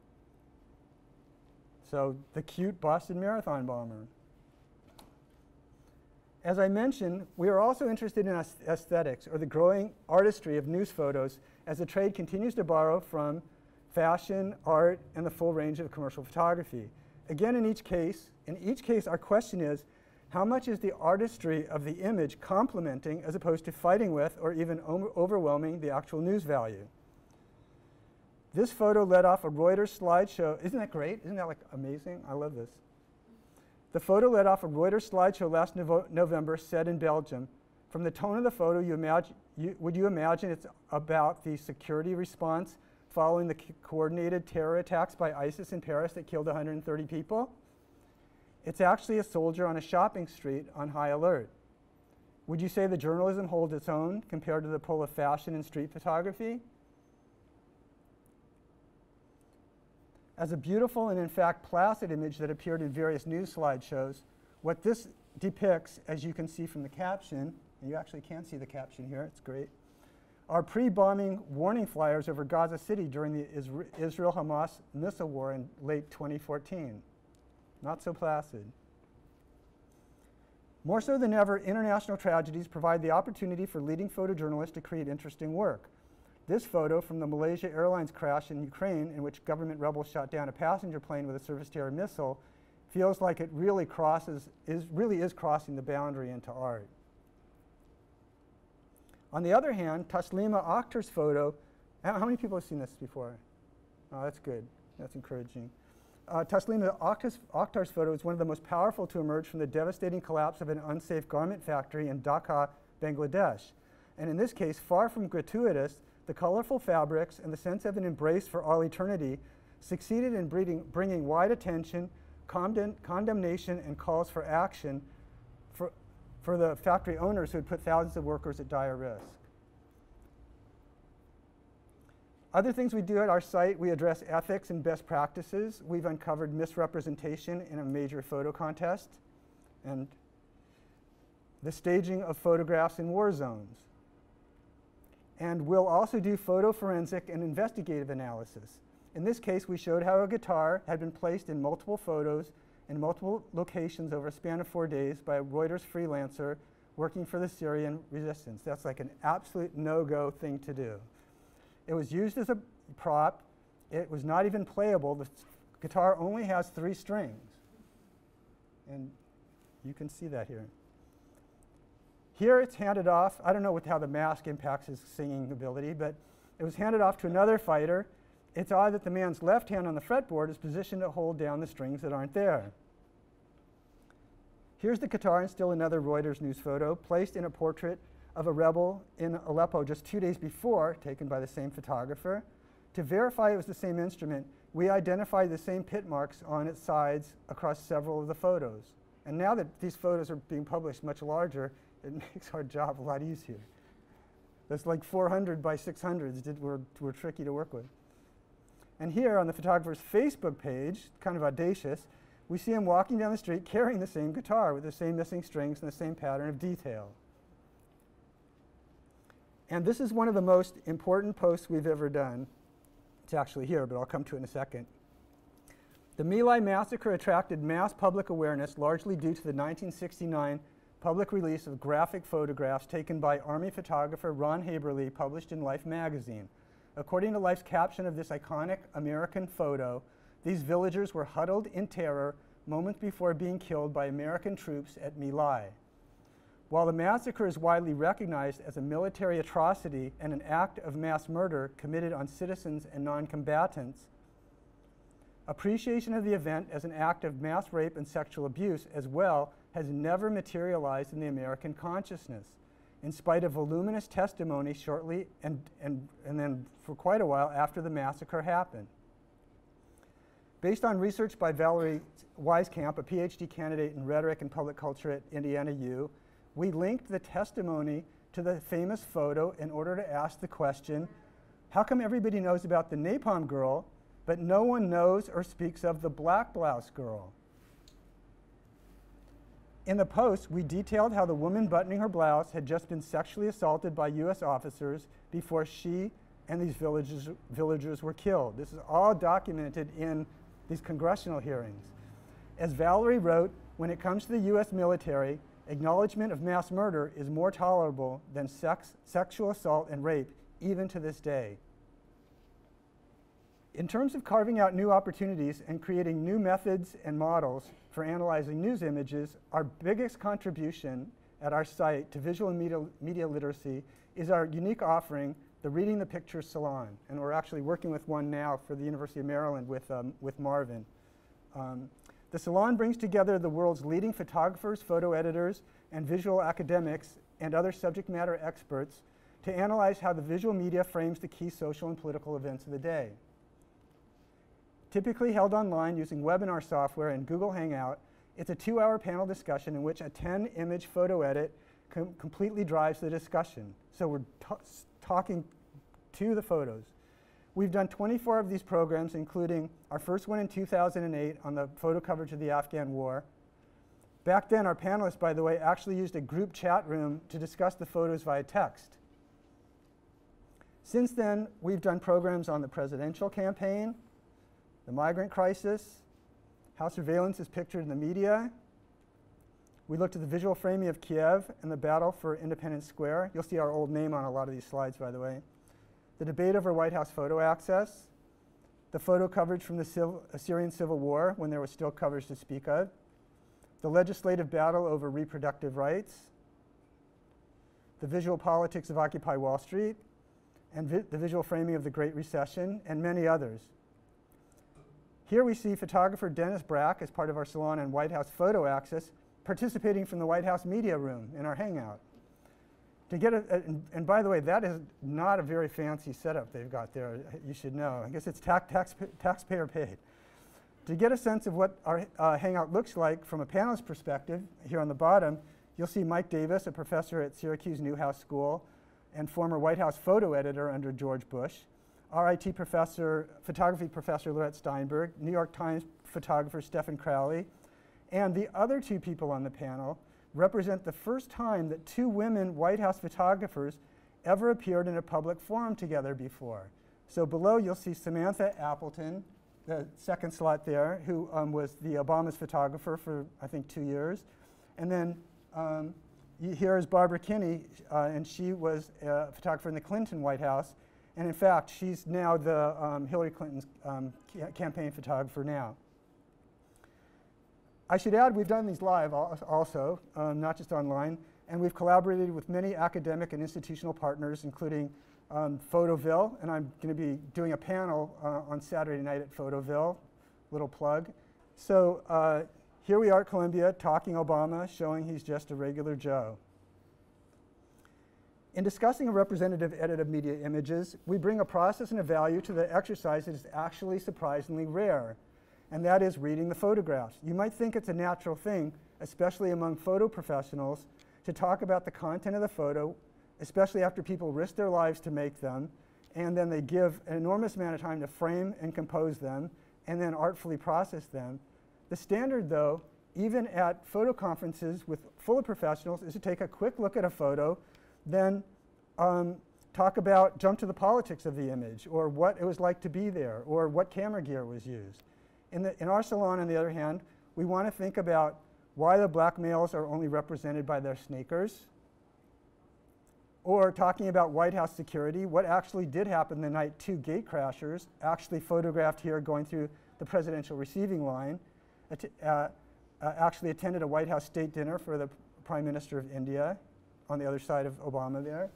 So the cute Boston Marathon bomber. As I mentioned, we are also interested in aesthetics, or the growing artistry of news photos, as the trade continues to borrow from fashion, art, and the full range of commercial photography. Again, in each case, our question is, how much is the artistry of the image complementing as opposed to fighting with or even overwhelming the actual news value? This photo led off a Reuters slideshow. Isn't that great? Isn't that like amazing? I love this. The photo led off a Reuters slideshow last November, set in Belgium. From the tone of the photo, would you imagine it's about the security response following the coordinated terror attacks by ISIS in Paris that killed 130 people? It's actually a soldier on a shopping street on high alert. Would you say the journalism holds its own compared to the pull of fashion and street photography? As a beautiful and in fact placid image that appeared in various news slideshows, what this depicts, as you can see from the caption, and you actually can see the caption here, it's great, are pre-bombing warning flyers over Gaza City during the Israel-Hamas missile war in late 2014. Not so placid. More so than ever, international tragedies provide the opportunity for leading photojournalists to create interesting work. This photo from the Malaysia Airlines crash in Ukraine, in which government rebels shot down a passenger plane with a surface-to-air missile, feels like it really is crossing the boundary into art. On the other hand, Taslima Akhtar's photo, how many people have seen this before? Oh, that's good. That's encouraging. Taslima Akhtar's photo is one of the most powerful to emerge from the devastating collapse of an unsafe garment factory in Dhaka, Bangladesh. and in this case, far from gratuitous, the colorful fabrics and the sense of an embrace for all eternity succeeded in bringing wide attention, condemnation, and calls for action for the factory owners who had put thousands of workers at dire risk. Other things we do at our site, we address ethics and best practices. We've uncovered misrepresentation in a major photo contest and the staging of photographs in war zones. And we'll also do photo forensic and investigative analysis. In this case, we showed how a guitar had been placed in multiple photos in multiple locations over a span of 4 days by a Reuters freelancer working for the Syrian resistance. That's like an absolute no-go thing to do. It was used as a prop. It was not even playable. The guitar only has 3 strings. And you can see that here. Here it's handed off. I don't know how the mask impacts his singing ability, but it was handed off to another fighter. It's odd that the man's left hand on the fretboard is positioned to hold down the strings that aren't there. Here's the guitar, and still another Reuters news photo, placed in a portrait of a rebel in Aleppo just 2 days before, taken by the same photographer. To verify it was the same instrument, we identified the same pit marks on its sides across several of the photos. And now that these photos are being published much larger, it makes our job a lot easier. That's like 400 by 600s were tricky to work with. And here on the photographer's Facebook page, kind of audacious, we see him walking down the street carrying the same guitar with the same missing strings and the same pattern of detail. And this is one of the most important posts we've ever done. It's actually here, but I'll come to it in a second. The My Lai massacre attracted mass public awareness largely due to the 1969 public release of graphic photographs taken by Army photographer Ron Haberle, published in Life magazine. According to Life's caption of this iconic American photo, these villagers were huddled in terror moments before being killed by American troops at My Lai. While the massacre is widely recognized as a military atrocity and an act of mass murder committed on citizens and non-combatants, appreciation of the event as an act of mass rape and sexual abuse as well has never materialized in the American consciousness, in spite of voluminous testimony shortly and then for quite a while after the massacre happened. Based on research by Valerie Weiskamp, a PhD candidate in rhetoric and public culture at Indiana U, we linked the testimony to the famous photo in order to ask the question, how come everybody knows about the Napalm Girl, but no one knows or speaks of the Black Blouse Girl? In the post, we detailed how the woman buttoning her blouse had just been sexually assaulted by US officers before she and these villagers were killed. This is all documented in these congressional hearings. As Valerie wrote, when it comes to the US military, acknowledgement of mass murder is more tolerable than sexual assault and rape, even to this day. In terms of carving out new opportunities and creating new methods and models for analyzing news images, our biggest contribution at our site to visual and media literacy is our unique offering, the Reading the Pictures Salon. And we're actually working with one now for the University of Maryland with Marvin. The Salon brings together the world's leading photographers, photo editors, and visual academics and other subject matter experts to analyze how the visual media frames the key social and political events of the day. Typically held online using webinar software and Google Hangout, it's a 2-hour panel discussion in which a 10-image photo edit completely drives the discussion. So we're talking to the photos. We've done 24 of these programs, including our first one in 2008 on the photo coverage of the Afghan war. Back then, our panelists, by the way, actually used a group chat room to discuss the photos via text. Since then, we've done programs on the presidential campaign, the migrant crisis, how surveillance is pictured in the media. We looked at the visual framing of Kiev and the battle for Independence Square. You'll see our old name on a lot of these slides, by the way. The debate over White House photo access, the photo coverage from the Syrian civil war when there was still coverage to speak of, the legislative battle over reproductive rights, the visual politics of Occupy Wall Street, and the visual framing of the Great Recession, and many others. Here we see photographer Dennis Brack, as part of our Salon and White House photo access, participating from the White House media room in our Hangout. To get and by the way, that is not a very fancy setup they've got there. You should know. I guess it's taxpayer paid. To get a sense of what our hangout looks like from a panelist perspective, here on the bottom, you'll see Mike Davis, a professor at Syracuse Newhouse School and former White House photo editor under George Bush, RIT professor, photography professor Lorette Steinberg, New York Times photographer Stephen Crowley, and the other two people on the panel represent the first time that two women White House photographers ever appeared in a public forum together before. So below you'll see Samantha Appleton, the second slot there, who was the Obama's photographer for, I think, 2 years. And then here is Barbara Kinney, and she was a photographer in the Clinton White House. And in fact, she's now the Hillary Clinton's campaign photographer now. I should add, we've done these live also, not just online, and we've collaborated with many academic and institutional partners, including Photoville, and I'm going to be doing a panel on Saturday night at Photoville, little plug. So here we are at Columbia talking Obama, showing he's just a regular Joe. In discussing a representative edit of media images, we bring a process and a value to the exercise that is actually surprisingly rare, and that is reading the photographs. You might think it's a natural thing, especially among photo professionals, to talk about the content of the photo, especially after people risk their lives to make them, and then they give an enormous amount of time to frame and compose them, and then artfully process them. The standard, though, even at photo conferences full of professionals, is to take a quick look at a photo, then jump to the politics of the image, or what it was like to be there, or what camera gear was used. In our salon, on the other hand, we want to think about why the black males are only represented by their sneakers, or talking about White House security, what actually did happen the night two gate crashers, actually photographed here going through the presidential receiving line, actually attended a White House state dinner for the Prime Minister of India on the other side of Obama there,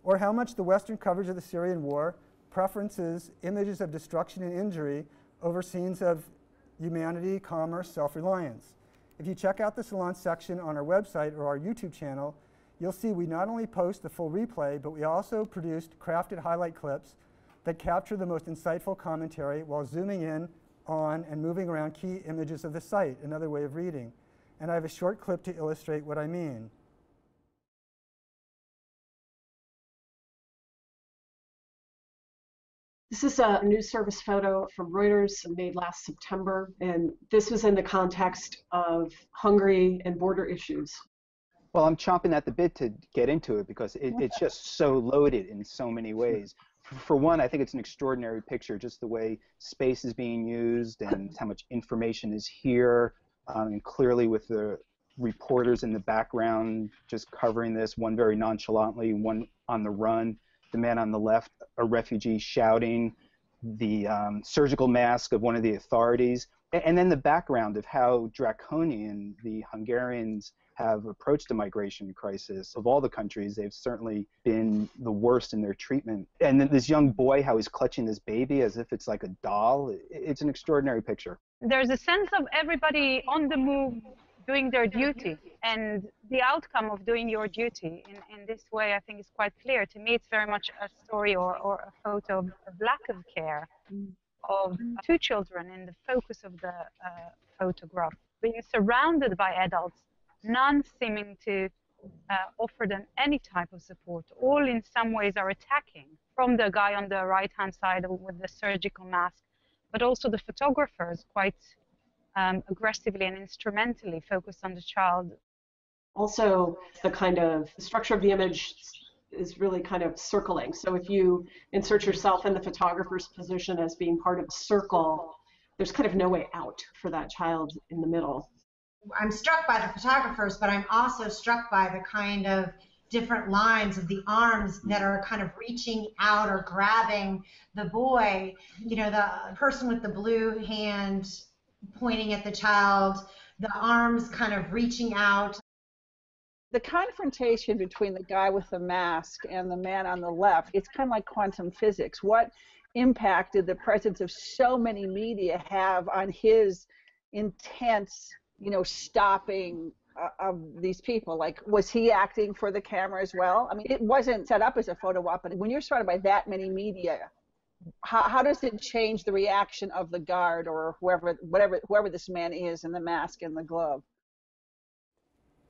or how much the Western coverage of the Syrian war preferences images of destruction and injury over scenes of humanity, commerce, self-reliance. If you check out the Salon section on our website or our YouTube channel, you'll see we not only post the full replay, but we also produced crafted highlight clips that capture the most insightful commentary while zooming in on and moving around key images of the site, another way of reading. And I have a short clip to illustrate what I mean. This is a news service photo from Reuters made last September, and this was in the context of Hungary and border issues. Well, I'm chomping at the bit to get into it because it's just so loaded in so many ways. For one, I think it's an extraordinary picture, just the way space is being used and how much information is here, and clearly with the reporters in the background just covering this, one very nonchalantly, one on the run. The man on the left, a refugee shouting, the surgical mask of one of the authorities, and then the background of how draconian the Hungarians have approached the migration crisis. Of all the countries, they've certainly been the worst in their treatment. And then this young boy, how he's clutching this baby as if it's like a doll. It's an extraordinary picture. There's a sense of everybody on the move doing their duty, and the outcome of doing your duty in this way, I think, is quite clear. To me, it's very much a story or a photo of lack of care of two children in the focus of the photograph, being surrounded by adults, none seeming to offer them any type of support. All in some ways are attacking, from the guy on the right-hand side with the surgical mask, but also the photographers quite aggressively and instrumentally focused on the child. Also, the kind of structure of the image is really kind of circling. So if you insert yourself in the photographer's position as being part of a circle, there's kind of no way out for that child in the middle. I'm struck by the photographers, but I'm also struck by the kind of different lines of the arms that are kind of reaching out or grabbing the boy. You know, the person with the blue hand pointing at the child, the arms kind of reaching out. The confrontation between the guy with the mask and the man on the left, it's kind of like quantum physics. What impact did the presence of so many media have on his intense, stopping of these people? Like, was he acting for the camera as well? I mean, it wasn't set up as a photo op, but when you're surrounded by that many media, how does it change the reaction of the guard or whoever this man is in the mask and the glove?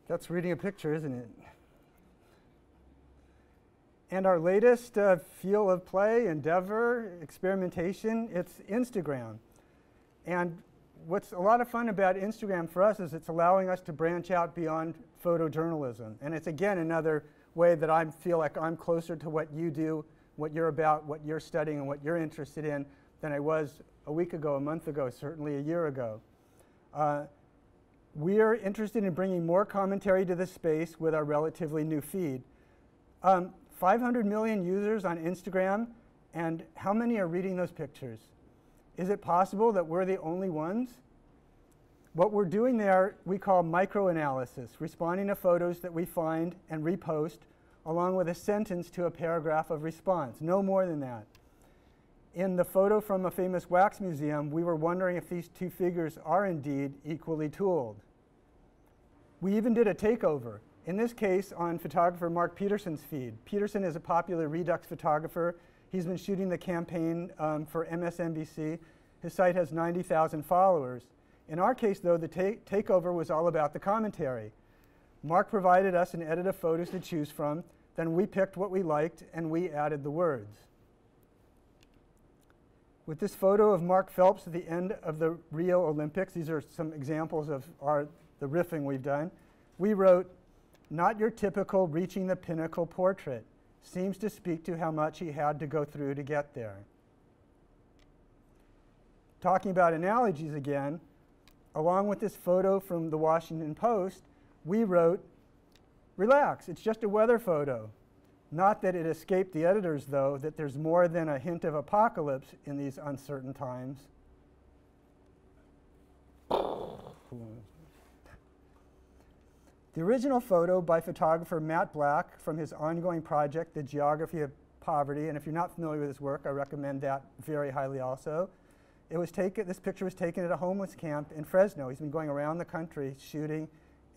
That's reading a picture, isn't it? And our latest field of play, endeavor, experimentation, it's Instagram. And what's a lot of fun about Instagram for us is it's allowing us to branch out beyond photojournalism. And it's, again, another way that I feel like I'm closer to what you do, what you're about, what you're studying, and what you're interested in than I was a week ago, a month ago, certainly a year ago. We are interested in bringing more commentary to this space with our relatively new feed. 500 million users on Instagram, and how many are reading those pictures? Is it possible that we're the only ones? What we're doing there we call microanalysis, responding to photos that we find and repost, along with a sentence to a paragraph of response, no more than that. In the photo from a famous wax museum, we were wondering if these two figures are indeed equally tooled. We even did a takeover, in this case on photographer Mark Peterson's feed. Peterson is a popular Redux photographer. He's been shooting the campaign for MSNBC. His site has 90,000 followers. In our case, though, the takeover was all about the commentary. Mark provided us an edit of photos to choose from. Then we picked what we liked, and we added the words. With this photo of Mark Phelps at the end of the Rio Olympics, these are some examples of the riffing we've done. We wrote, "Not your typical reaching the pinnacle portrait. Seems to speak to how much he had to go through to get there." Talking about analogies again, along with this photo from the Washington Post, we wrote, "Relax, it's just a weather photo." Not that it escaped the editors, though, that there's more than a hint of apocalypse in these uncertain times. The original photo by photographer Matt Black from his ongoing project, The Geography of Poverty, and if you're not familiar with his work, I recommend that very highly also. This picture was taken at a homeless camp in Fresno. He's been going around the country shooting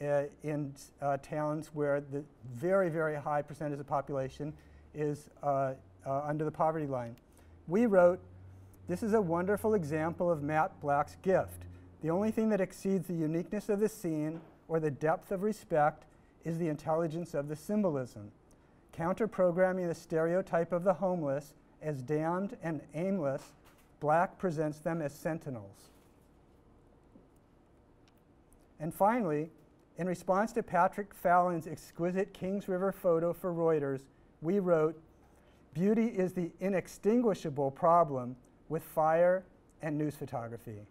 in towns where the very, very high percentage of the population is under the poverty line. We wrote, "This is a wonderful example of Matt Black's gift. The only thing that exceeds the uniqueness of the scene or the depth of respect is the intelligence of the symbolism. Counter-programming the stereotype of the homeless as damned and aimless, Black presents them as sentinels." And finally, in response to Patrick Fallon's exquisite Kings River photo for Reuters, we wrote, "Beauty is the inextinguishable problem with fire and news photography."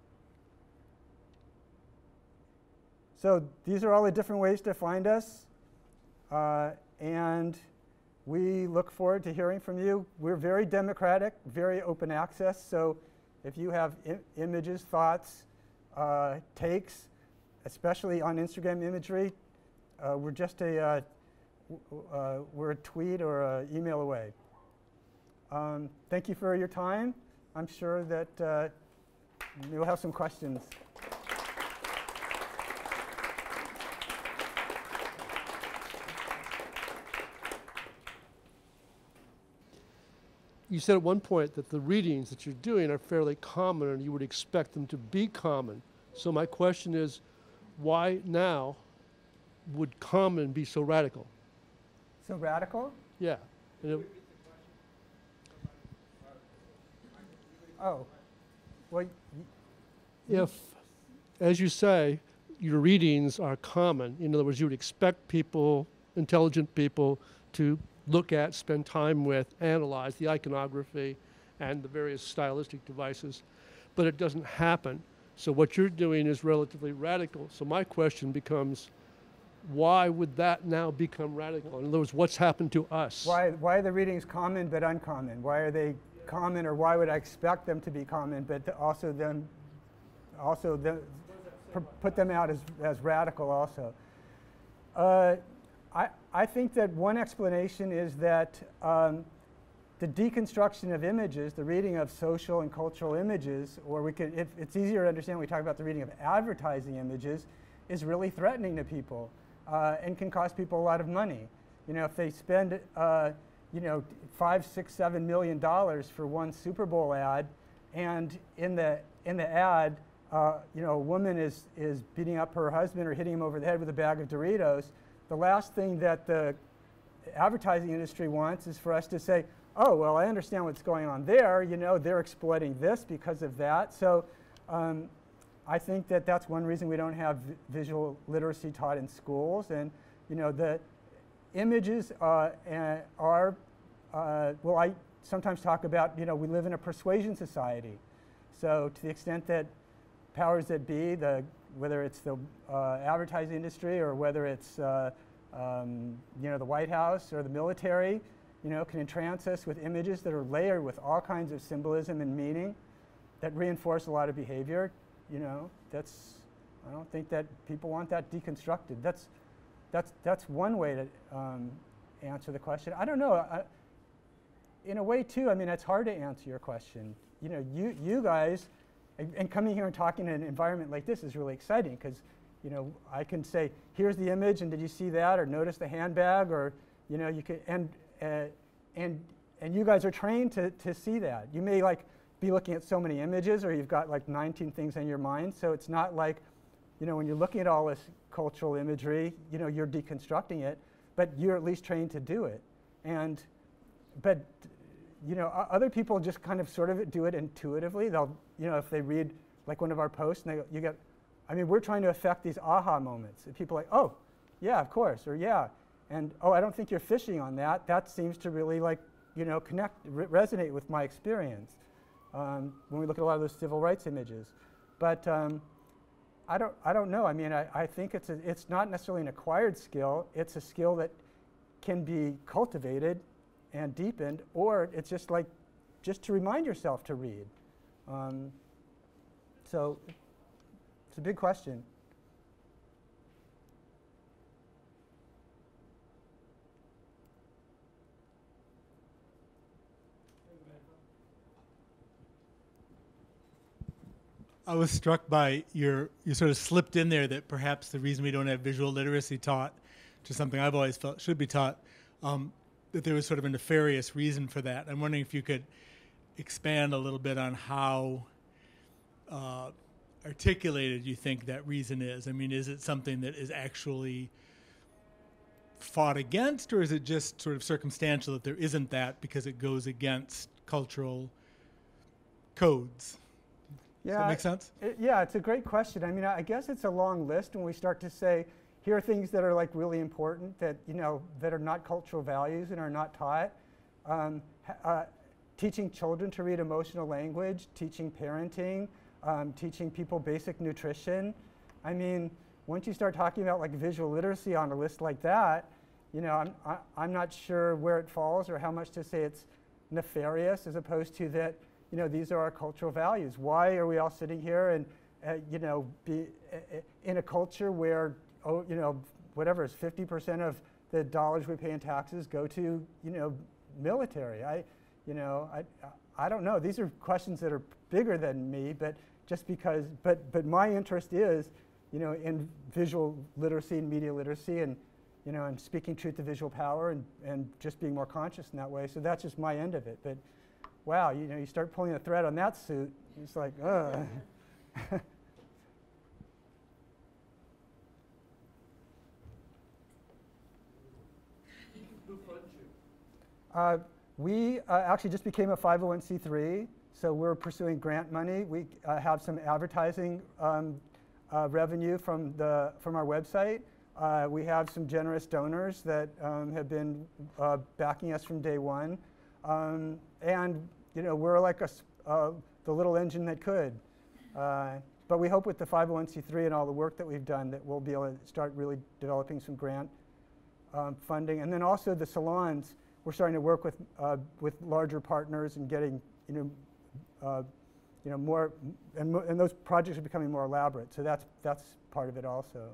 So these are all the different ways to find us, and we look forward to hearing from you. We're very democratic, very open access, so if you have images, thoughts, takes, especially on Instagram imagery, we're just we're a tweet or an email away. Thank you for your time. I'm sure that you'll have some questions. You said at one point that the readings that you're doing are fairly common and you would expect them to be common. So my question is, why now would common be so radical? So radical? Yeah. Oh, well, if, as you say, your readings are common, in other words, you would expect people, intelligent people, to look at, spend time with, analyze the iconography and the various stylistic devices, but it doesn't happen. So what you're doing is relatively radical. So my question becomes, why would that now become radical? In other words, what's happened to us? Why are the readings common but uncommon? Why are they common, or why would I expect them to be common, but also put them out as radical also? I think that one explanation is that the deconstruction of images, the reading of social and cultural images, or it's easier to understand when we talk about the reading of advertising images, is really threatening to people and can cost people a lot of money. You know, if they spend, you know, $5, $6, $7 million for one Super Bowl ad, and in the ad, you know, a woman is beating up her husband or hitting him over the head with a bag of Doritos, the last thing that the advertising industry wants is for us to say, oh, well, I understand what's going on there. You know, they're exploiting this because of that. So I think that that's one reason we don't have visual literacy taught in schools. And, you know, the images are, well, I sometimes talk about, you know, we live in a persuasion society. So to the extent that powers that be, whether it's the advertising industry or whether it's, you know, the White House or the military, you know, can entrance us with images that are layered with all kinds of symbolism and meaning that reinforce a lot of behavior. You know, I don't think that people want that deconstructed. That's one way to answer the question. I don't know. In a way, too, I mean, it's hard to answer your question. You know, you guys, and coming here and talking in an environment like this is really exciting because, you know, I can say, here's the image, and did you see that, or notice the handbag, or, you know, you could, and you guys are trained to see that. You may like be looking at so many images, or you've got like 19 things in your mind. So it's not like, you know, when you're looking at all this cultural imagery, you know, you're deconstructing it, but you're at least trained to do it. But you know, other people just kind of sort of do it intuitively. They'll, you know, if they read like one of our posts, and you get, I mean, we're trying to affect these aha moments. And people are like, oh, yeah, of course, or yeah. And, oh, I don't think you're fishing on that. That seems to really, like, you know, resonate with my experience when we look at a lot of those civil rights images. But I don't know. I mean, I think it's not necessarily an acquired skill. It's a skill that can be cultivated and deepened, or it's just like, just to remind yourself to read. So it's a big question. I was struck by you sort of slipped in there that perhaps the reason we don't have visual literacy taught, which is something I've always felt should be taught, that there was sort of a nefarious reason for that. I'm wondering if you could expand a little bit on how articulated you think that reason is. I mean, is it something that is actually fought against, or is it just sort of circumstantial that there isn't that because it goes against cultural codes? Yeah, does that make sense? Yeah, it's a great question. I mean, I guess it's a long list when we start to say, here are things that are like really important that, you know, that are not cultural values and are not taught. Teaching children to read emotional language, teaching parenting, teaching people basic nutrition. I mean, once you start talking about like visual literacy on a list like that, you know, I'm not sure where it falls or how much to say it's nefarious as opposed to that, you know, these are our cultural values. Why are we all sitting here and, you know, be in a culture where, oh, you know, whatever, it's 50% of the dollars we pay in taxes go to, you know, military. I don't know. These are questions that are bigger than me, but just because, but my interest is, you know, in visual literacy and media literacy and, you know, and speaking truth to visual power and just being more conscious in that way. So that's just my end of it. But wow, you know, you start pulling the thread on that suit, it's like, ugh. We actually just became a 501c3, so we're pursuing grant money. We have some advertising revenue from our website. We have some generous donors that have been backing us from day one. And you know, we're like the little engine that could. But we hope with the 501c3 and all the work that we've done that we'll be able to start really developing some grant funding. And then also the salons, we're starting to work with larger partners and getting, you know, more, and those projects are becoming more elaborate. So that's part of it also.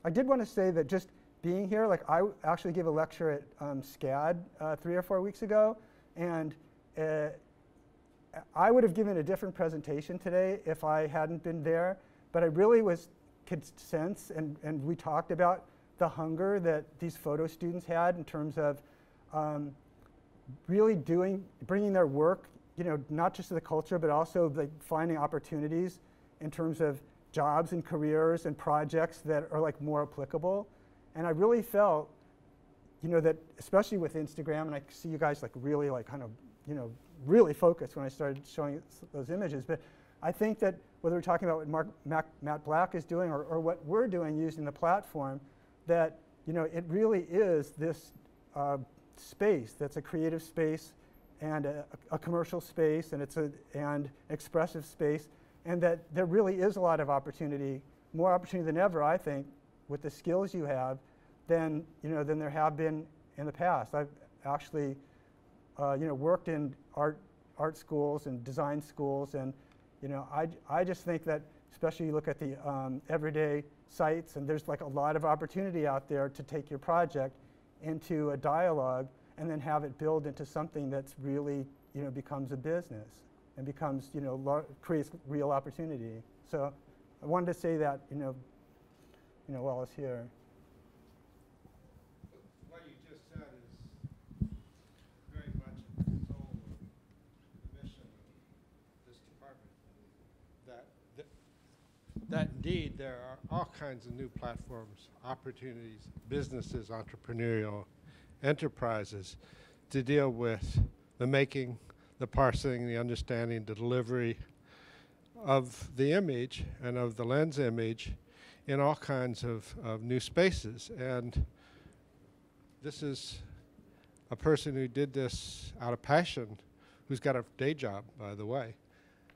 I did want to say that just being here, like I actually gave a lecture at Scad 3 or 4 weeks ago, and I would have given a different presentation today if I hadn't been there. but I really could sense, and we talked about the hunger that these photo students had in terms of really bringing their work, not just to the culture, but also like finding opportunities in terms of jobs and careers and projects that are like more applicable. And I really felt, that especially with Instagram, and I see you guys like really like kind of, really focused when I started showing those images. But I think that whether we're talking about what Matt Black is doing or what we're doing using the platform, that it really is this space that's a creative space and a commercial space, and it's an expressive space, and that there really is a lot of opportunity, more opportunity than ever, I think, with the skills you have, than there have been in the past. I've actually worked in art schools and design schools, and I just think that, especially you look at the everyday sites, and there's like a lot of opportunity out there to take your project into a dialogue and then have it build into something that's really becomes a business and becomes creates real opportunity. So I wanted to say that while I was here. What you just said is very much at the soul of the mission of this department. That indeed there are all kinds of new platforms, opportunities, businesses, entrepreneurial enterprises to deal with the making, the parsing, the understanding, the delivery of the image and of the lens image in all kinds of new spaces. And this is a person who did this out of passion, who's got a day job, by the way.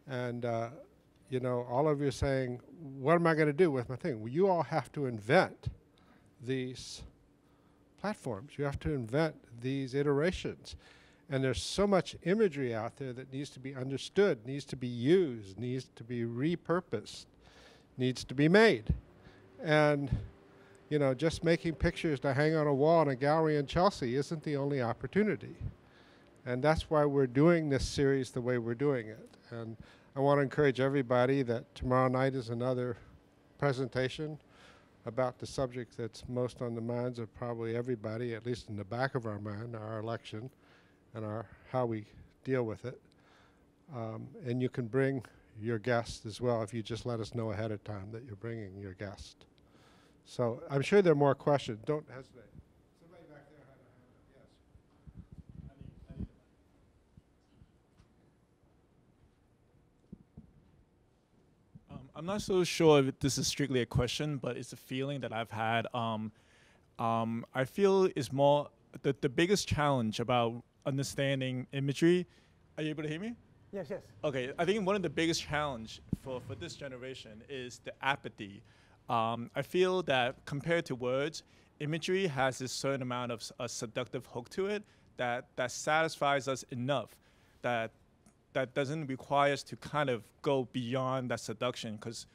And all of you are saying, what am I going to do with my thing? Well, you all have to invent these platforms. You have to invent these iterations. And there's so much imagery out there that needs to be understood, needs to be used, needs to be repurposed, needs to be made. And, just making pictures to hang on a wall in a gallery in Chelsea isn't the only opportunity. And that's why we're doing this series the way we're doing it. And I want to encourage everybody that tomorrow night is another presentation about the subject that's most on the minds of probably everybody, at least in the back of our mind, our election and how we deal with it. And you can bring your guest as well if you just let us know ahead of time that you're bringing your guest. So I'm sure there are more questions. Don't hesitate. Somebody back there had a hand up. Yes. I'm not so sure if this is strictly a question, but it's a feeling that I've had. I feel is more the biggest challenge about understanding imagery. Are you able to hear me? Yes, yes. Okay, I think one of the biggest challenge for this generation is the apathy. I feel that compared to words, imagery has this certain amount of a seductive hook to it that satisfies us enough that doesn't require us to kind of go beyond that seduction, because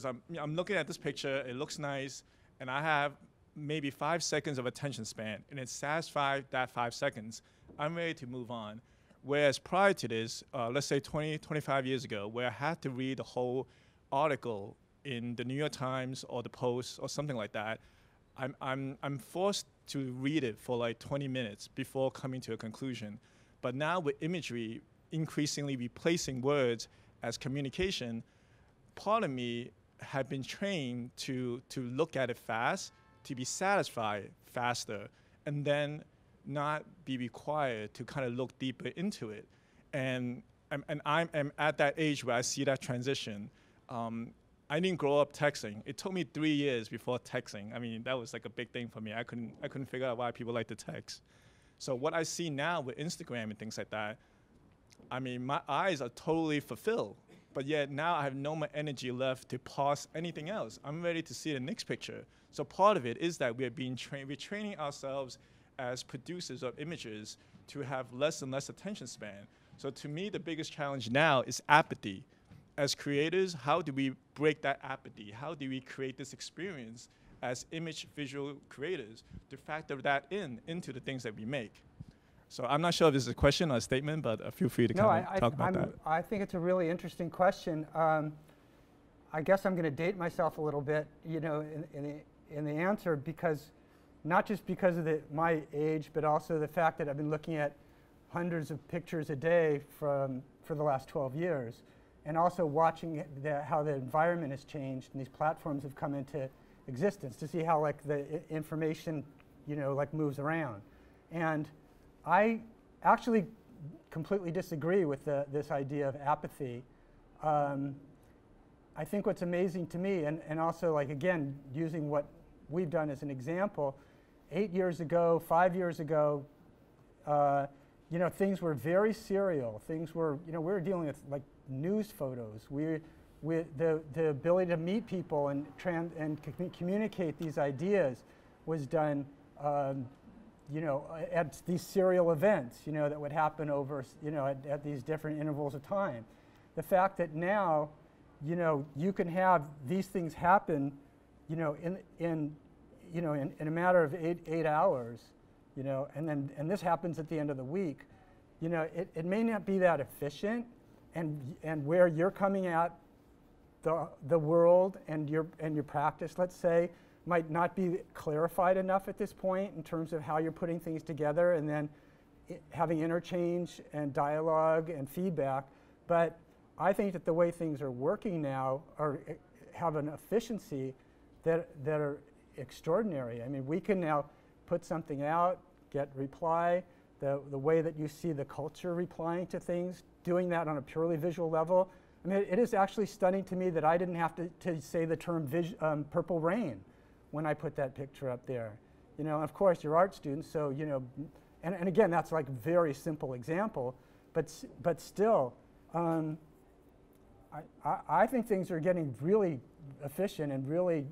I'm looking at this picture, it looks nice, and I have maybe 5 seconds of attention span, and it satisfies that 5 seconds. I'm ready to move on. Whereas prior to this, let's say 20, 25 years ago, where I had to read the whole article in the New York Times or the Post or something like that, I'm forced to read it for like 20 minutes before coming to a conclusion. But now with imagery increasingly replacing words as communication, part of me had been trained to look at it fast, to be satisfied faster, and then not be required to kind of look deeper into it. And I'm at that age where I see that transition. I didn't grow up texting. It took me 3 years before texting. I mean, that was like a big thing for me. I couldn't figure out why people like to text. So what I see now with Instagram and things like that, I mean, my eyes are totally fulfilled, but yet now I have no more energy left to pause anything else. I'm ready to see the next picture. So part of it is that we're training ourselves as producers of images to have less and less attention span. So to me, the biggest challenge now is apathy. As creators, how do we break that apathy? How do we create this experience as image visual creators to factor that into the things that we make? So I'm not sure if this is a question or a statement, but feel free to talk about that. I think it's a really interesting question. I guess I'm going to date myself a little bit, in the answer, because not just because of my age, but also the fact that I've been looking at hundreds of pictures a day for the last 12 years, and also watching how the environment has changed and these platforms have come into existence, to see how the information moves around. And I actually completely disagree with this idea of apathy. I think what's amazing to me, and also again, using what we've done as an example, 8 years ago, 5 years ago, things were very serial. Things were, we were dealing with news photos. The ability to meet people and communicate these ideas was done, at these serial events, that would happen over, at these different intervals of time. The fact that now, you can have these things happen, in a matter of eight hours, and this happens at the end of the week. It may not be that efficient, and where you're coming at the world and your practice, let's say, might not be clarified enough at this point in terms of how you're putting things together, and then having interchange and dialogue and feedback. But I think that the way things are working now have an efficiency that are extraordinary. I mean, we can now put something out, get reply, the way that you see the culture replying to things, doing that on a purely visual level. I mean, it is actually stunning to me that I didn't have to say the term purple rain when I put that picture up there. Of course, you're art students, so, and again, that's a very simple example, but still, I think things are getting really efficient and really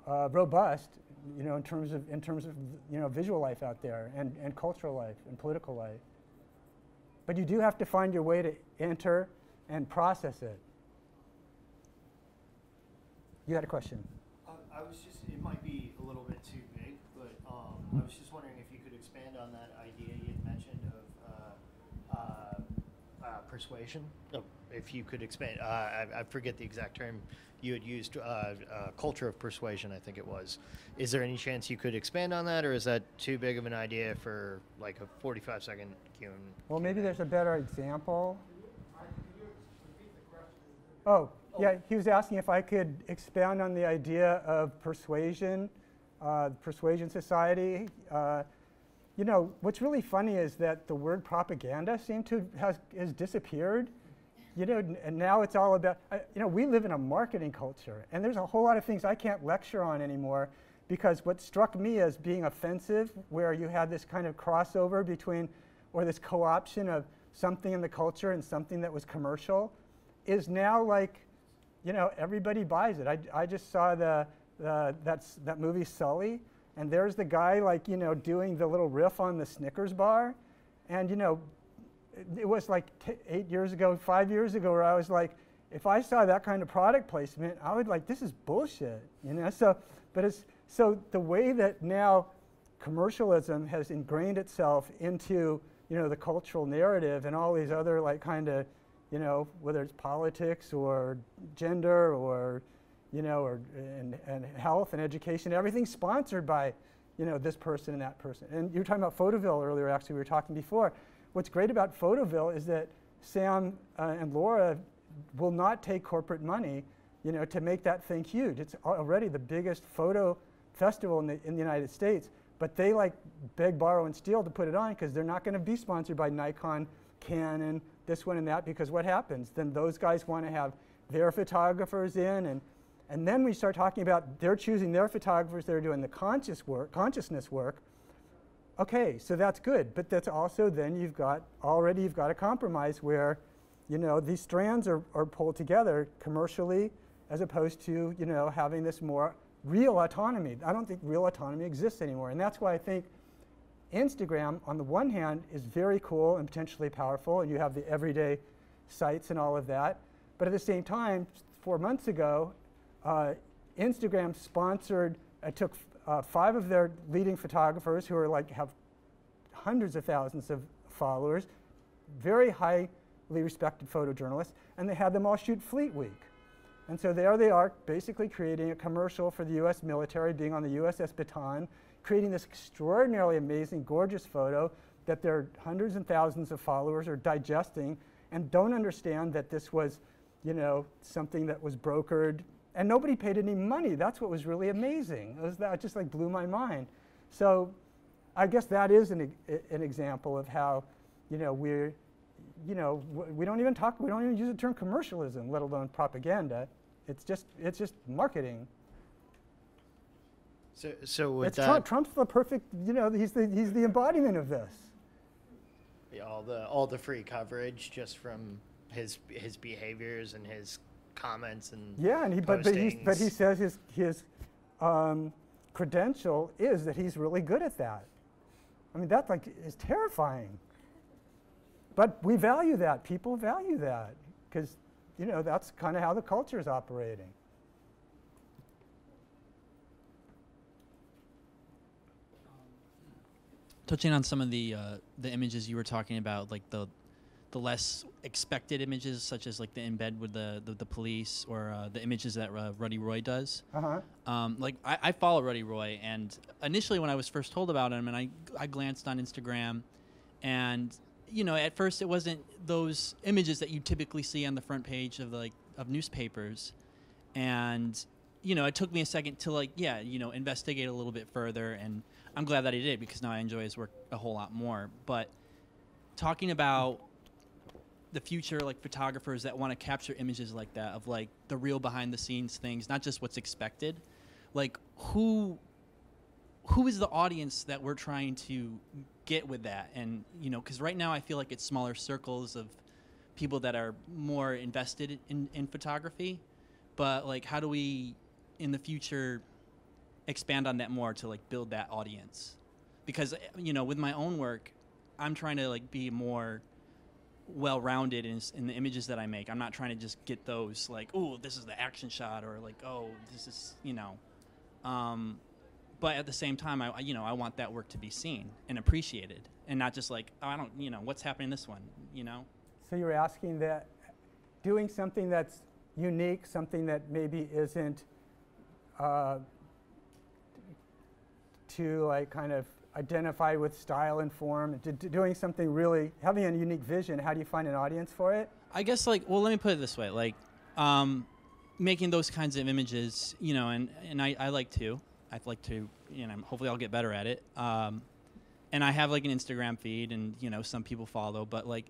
robust, in terms of visual life out there, and cultural life and political life. But you do have to find your way to enter and process it. You had a question. I was just, it might be a little bit too big, but I was just wondering if you could expand on that idea you had mentioned of persuasion. Oh, if you could expand, I forget the exact term you had used, culture of persuasion, I think it was. Is there any chance you could expand on that, or is that too big of an idea for a 45-second Q&A? Well, maybe there's a better example. Oh, yeah, he was asking if I could expound on the idea of persuasion, persuasion society. What's really funny is that the word propaganda has disappeared. And now it's all about, we live in a marketing culture, and there's a whole lot of things I can't lecture on anymore, because what struck me as being offensive, where you had this kind of crossover between, or this co-option of something in the culture and something that was commercial, is now everybody buys it. I just saw that movie Sully, and there's the guy doing the little riff on the Snickers bar, and it was 8 years ago, 5 years ago, where I was like, if I saw that kind of product placement, I would this is bullshit, So the way that now commercialism has ingrained itself into the cultural narrative and all these other whether it's politics or gender or and health and education, everything's sponsored by this person and that person. And you were talking about Photoville earlier. Actually, we were talking before. What's great about Photoville is that Sam and Laura will not take corporate money, to make that thing huge. It's already the biggest photo festival in the United States, but they beg, borrow, and steal to put it on, because they're not going to be sponsored by Nikon, Canon, this one and that, because what happens? Then those guys want to have their photographers in, and then we start talking about they're choosing their photographers that are doing the consciousness work. Okay, so that's good, but that's also then you've got a compromise where, these strands are pulled together commercially, as opposed to, having this more real autonomy. I don't think real autonomy exists anymore, and that's why I think Instagram, on the one hand, is very cool and potentially powerful, and you have the everyday sites and all of that. But at the same time, 4 months ago, Instagram sponsored, took 5 of their leading photographers who are have hundreds of thousands of followers, very highly respected photojournalists, and they had them all shoot Fleet Week. And so there they are, basically creating a commercial for the US military, being on the USS Bataan, creating this extraordinarily amazing, gorgeous photo that their hundreds and thousands of followers are digesting and don't understand that this was, you know, something that was brokered. And nobody paid any money. That's what was really amazing. That just like blew my mind. So I guess that is an example of how, you know, we don't even use the term commercialism, let alone propaganda. It's just marketing. So with it's that, Trump's the perfect, you know, he's the embodiment of this. yeah, all the free coverage just from his behaviors and his comments and yeah, and but he says his credential is that he's really good at that. I mean, that like is terrifying. But we value that. People value that because, you know, that's kind of how the culture is operating. Touching on some of the images you were talking about, like the less expected images, such as like the in bed with the police, or the images that Ruddy Roy does. Like I follow Ruddy Roy, and initially when I was first told about him, and I glanced on Instagram, and you know, at first it wasn't those images that you typically see on the front page of of newspapers, and you know, it took me a second to investigate a little bit further, and I'm glad that I did, because now I enjoy his work a whole lot more. But talking about the future, like photographers that want to capture images like that, of like the real behind the scenes things, not just what's expected, like who is the audience that we're trying to get with that? And you know, because right now I feel like it's smaller circles of people that are more invested in photography, but like how do we in the future expand on that more to like build that audience? Because you know, with my own work, I'm trying to like be more well-rounded in the images that I make. I'm not trying to just get those like, oh, this is the action shot, or like, oh, this is, you know. But at the same time, I want that work to be seen and appreciated, and not just like, oh, I don't, you know, what's happening in this one, you know. So you're asking that doing something that's unique, something that maybe isn't to like kind of identify with style and form, doing something really, having a unique vision, how do you find an audience for it? I guess like, well, let me put it this way, like making those kinds of images, you know, and I'd like to, you know, hopefully I'll get better at it. And I have like an Instagram feed, and, you know, some people follow, but like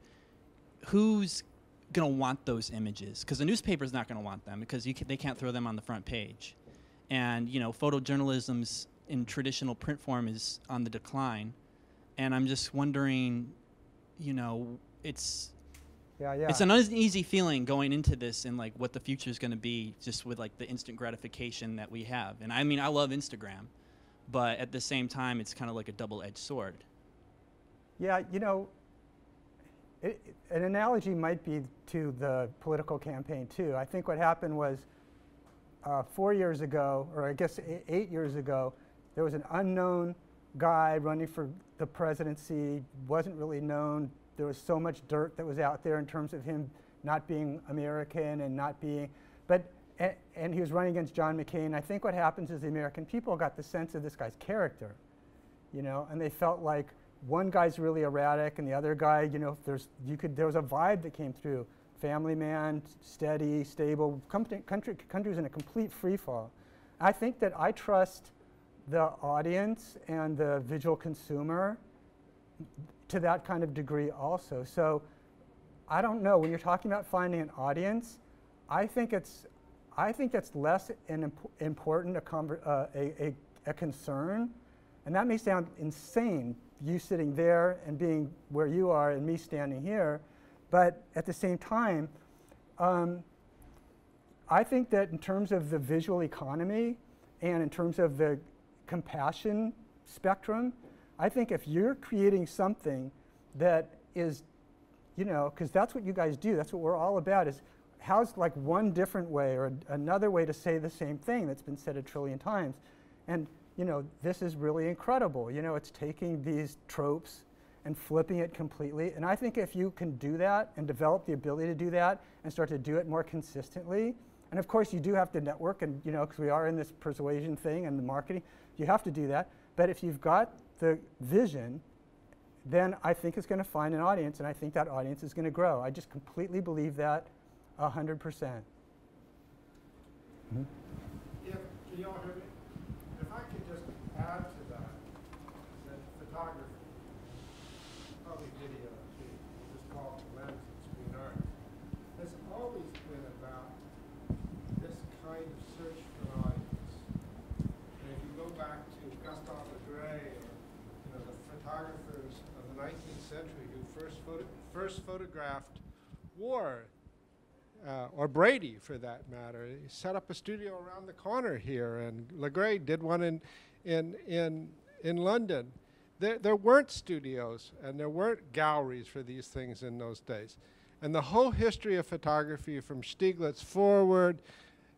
who's gonna want those images? Because the newspaper's not gonna want them, because they can't throw them on the front page. And, you know, photojournalism's in traditional print form is on the decline, and I'm just wondering, you know, it's an uneasy feeling going into this, and like what the future is going to be, just with like the instant gratification that we have. And I mean, I love Instagram, but at the same time, it's kind of like a double-edged sword. Yeah, you know, an analogy might be to the political campaign too. I think what happened was 4 years ago, or I guess 8 years ago, there was an unknown guy running for the presidency, wasn't really known. There was so much dirt that was out there in terms of him not being American and not being, and he was running against John McCain. I think what happens is the American people got the sense of this guy's character, you know, and they felt like one guy's really erratic and the other guy, you know, there was a vibe that came through. Family man, steady, stable, country's in a complete free fall. I think that I trust the audience and the visual consumer to that kind of degree also. So I don't know, when you're talking about finding an audience, I think that's less important a concern. And that may sound insane, you sitting there and being where you are and me standing here, but at the same time, I think that in terms of the visual economy and in terms of the compassion spectrum, I think if you're creating something that is, you know, because that's what you guys do, that's what we're all about, is how's like one different way or another way to say the same thing that's been said 1 trillion times. And, you know, this is really incredible. You know, it's taking these tropes and flipping it completely. And I think if you can do that and develop the ability to do that and start to do it more consistently And of course, you do have to network, and because we are in this persuasion thing and the marketing, you have to do that. But if you've got the vision, then I think it's going to find an audience, and I think that audience is going to grow. I just completely believe that 100%. Can you all hear me? If I could just add to that photography, probably video too, just called lens and screen art, has always been about this kind of search for an audience. And if you go back to Gustave Le Gray, or the photographers of the 19th century who first photographed war, or Brady, for that matter. He set up a studio around the corner here, and Le Gray did one in London. There weren't studios, and there weren't galleries for these things in those days. And the whole history of photography from Stieglitz forward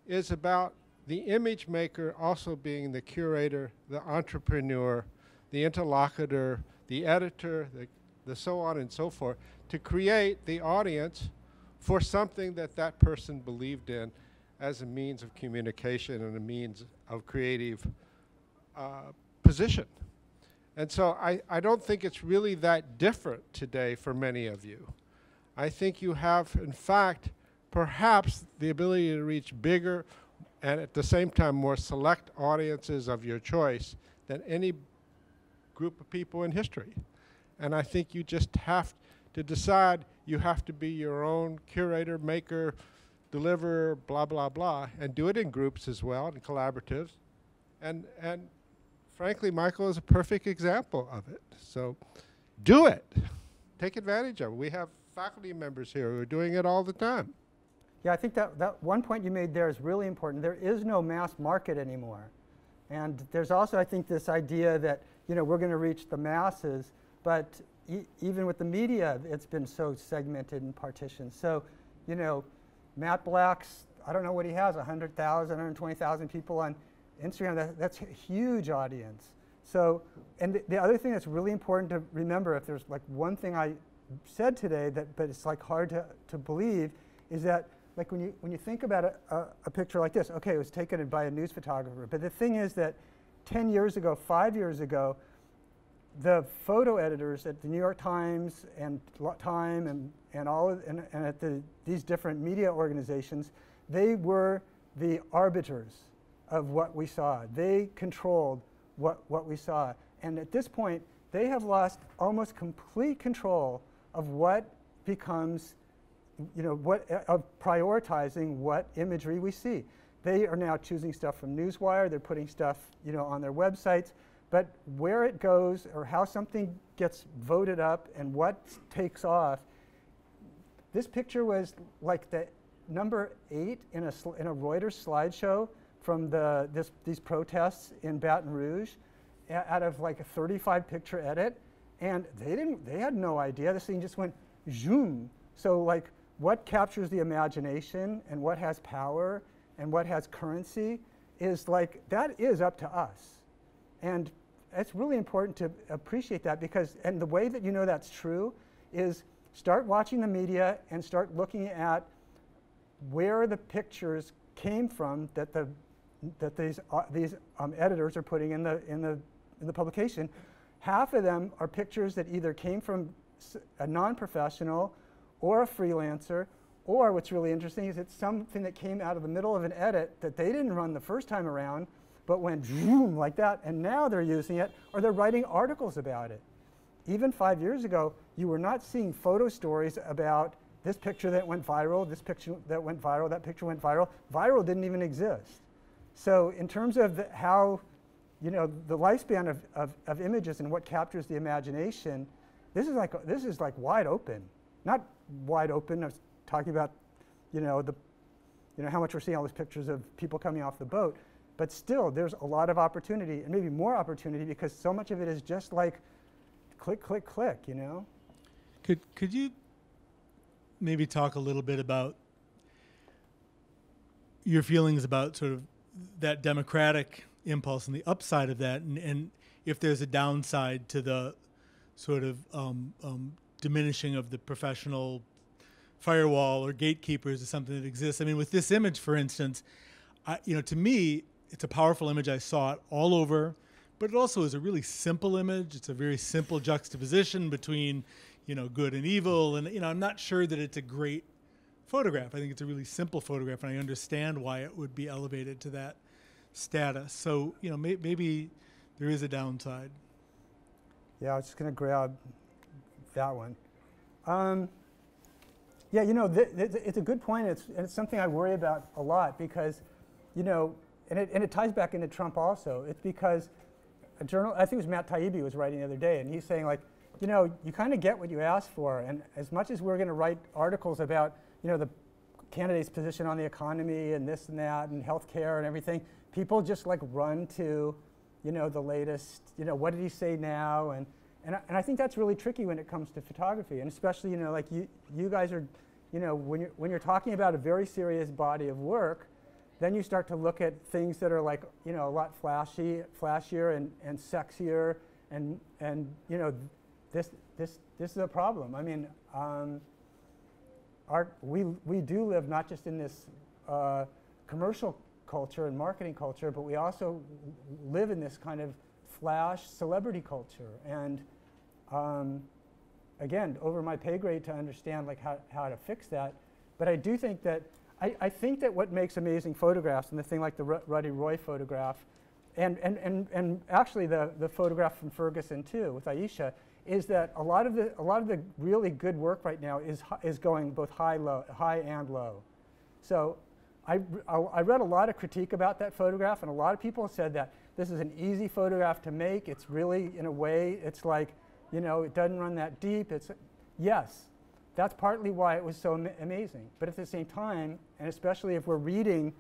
is about the image maker also being the curator, the entrepreneur, the interlocutor, the editor, the so on and so forth, to create the audience for something that person believed in as a means of communication and a means of creative position. And so I don't think it's really that different today for many of you. I think you have, in fact, perhaps the ability to reach bigger and at the same time more select audiences of your choice than any group of people in history. And I think you just have to decide you have to be your own curator, maker, deliverer, blah, blah, blah, and do it in groups as well, and collaboratives. And frankly, Michael is a perfect example of it. So do it. Take advantage of it. We have faculty members here who are doing it all the time. Yeah, I think that one point you made there is really important. There is no mass market anymore. And there's also, I think, this idea that, we're going to reach the masses, but even with the media, it's been so segmented and partitioned. So, Matt Black's, I don't know what he has, 100,000, 120,000 people on Instagram. That's a huge audience. So, and the other thing that's really important to remember, if there's like one thing I said today, but it's like hard to believe, is that like when you think about a picture like this, okay, it was taken by a news photographer, but the thing is that 10 years ago, 5 years ago, the photo editors at the New York Times and Time and all of, and at these different media organizations, they were the arbiters of what we saw. They controlled what we saw. And at this point, they have lost almost complete control of what becomes, of prioritizing what imagery we see. They are now choosing stuff from Newswire. They're putting stuff, on their websites. But where it goes or how something gets voted up and what takes off, this picture was like the number 8 in a Reuters slideshow from these protests in Baton Rouge out of like a 35 picture edit. And they had no idea. This thing just went zoom. So like what captures the imagination and what has power and what has currency is like, that is up to us. And it's really important to appreciate that because, and the way that you know that's true is start watching the media and start looking at where the pictures came from that these editors are putting in the publication. Half of them are pictures that either came from a non-professional or a freelancer, or what's really interesting is it's something that came out of the middle of an edit that they didn't run the first time around, but went zoom like that, and now they're using it, or they're writing articles about it. Even 5 years ago, you were not seeing photo stories about this picture that went viral, this picture that went viral, that picture went viral. Viral didn't even exist. So in terms of how, the lifespan of images and what captures the imagination, this is like wide open. Not wide open, I was talking about, how much we're seeing all these pictures of people coming off the boat. But still, there's a lot of opportunity, and maybe more opportunity, because so much of it is just like click, click, click, Could you maybe talk a little bit about your feelings about sort of that democratic impulse and the upside of that, and if there's a downside to the sort of diminishing of the professional firewall or gatekeepers or something that exists. I mean, with this image, for instance, to me, it's a powerful image. I saw it all over, but it also is a really simple image. It's a very simple juxtaposition between, good and evil. And, I'm not sure that it's a great photograph. I think it's a really simple photograph, and I understand why it would be elevated to that status. So, maybe there is a downside. Yeah, I was just going to grab that one. Yeah, it's a good point. It's something I worry about a lot because, and it ties back into Trump also. It's because a journal, I think it was Matt Taibbi was writing the other day, and he's saying like, you kind of get what you ask for. And as much as we're going to write articles about, the candidate's position on the economy and this and that and healthcare and everything, people just like run to, the latest, what did he say now? And I think that's really tricky when it comes to photography, and especially, like you guys are, when you're talking about a very serious body of work, then you start to look at things that are like, a lot flashier and sexier, and this is a problem. I mean, we do live not just in this commercial culture and marketing culture, but we also live in this kind of flash celebrity culture. And again, over my pay grade to understand like how to fix that. But I do think that I think that what makes amazing photographs, and the thing like the Ruddy Roy photograph, and actually the photograph from Ferguson too with Aisha, is that a lot of the really good work right now is going both high and low. So I read a lot of critique about that photograph, and a lot of people said that this is an easy photograph to make. It's really, in a way, it's like, it doesn't run that deep. Yes, that's partly why it was so amazing. But at the same time, and especially if we're reading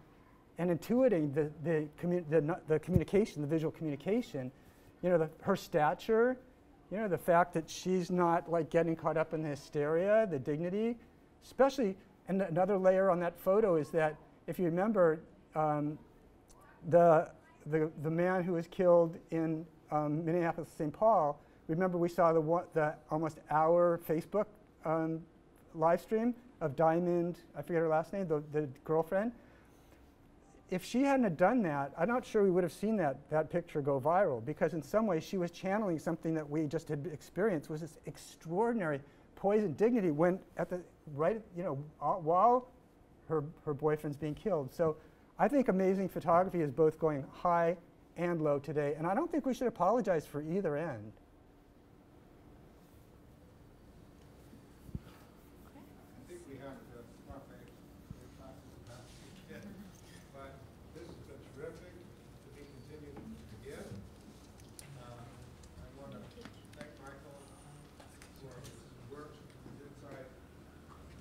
and intuiting the communication, the visual communication, her stature, the fact that she's not like getting caught up in the hysteria, the dignity, especially, and another layer on that photo is that if you remember, the man who was killed in Minneapolis, St. Paul, remember we saw the almost hour Facebook live stream of Diamond, I forget her last name, the girlfriend. If she hadn't have done that, I'm not sure we would have seen that picture go viral, because in some ways she was channeling something that we just had experienced, was this extraordinary poise and dignity when while her boyfriend's being killed. So I think amazing photography is both going high and low today, and I don't think we should apologize for either end. I think we have to stop it. But this has been terrific to be continued again. I want to thank Michael for his work, his insight,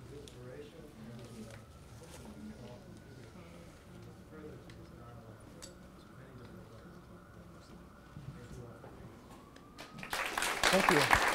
his inspiration, and hopefully we can all contribute further to this dialogue in many different ways. Thank you all. Thank you.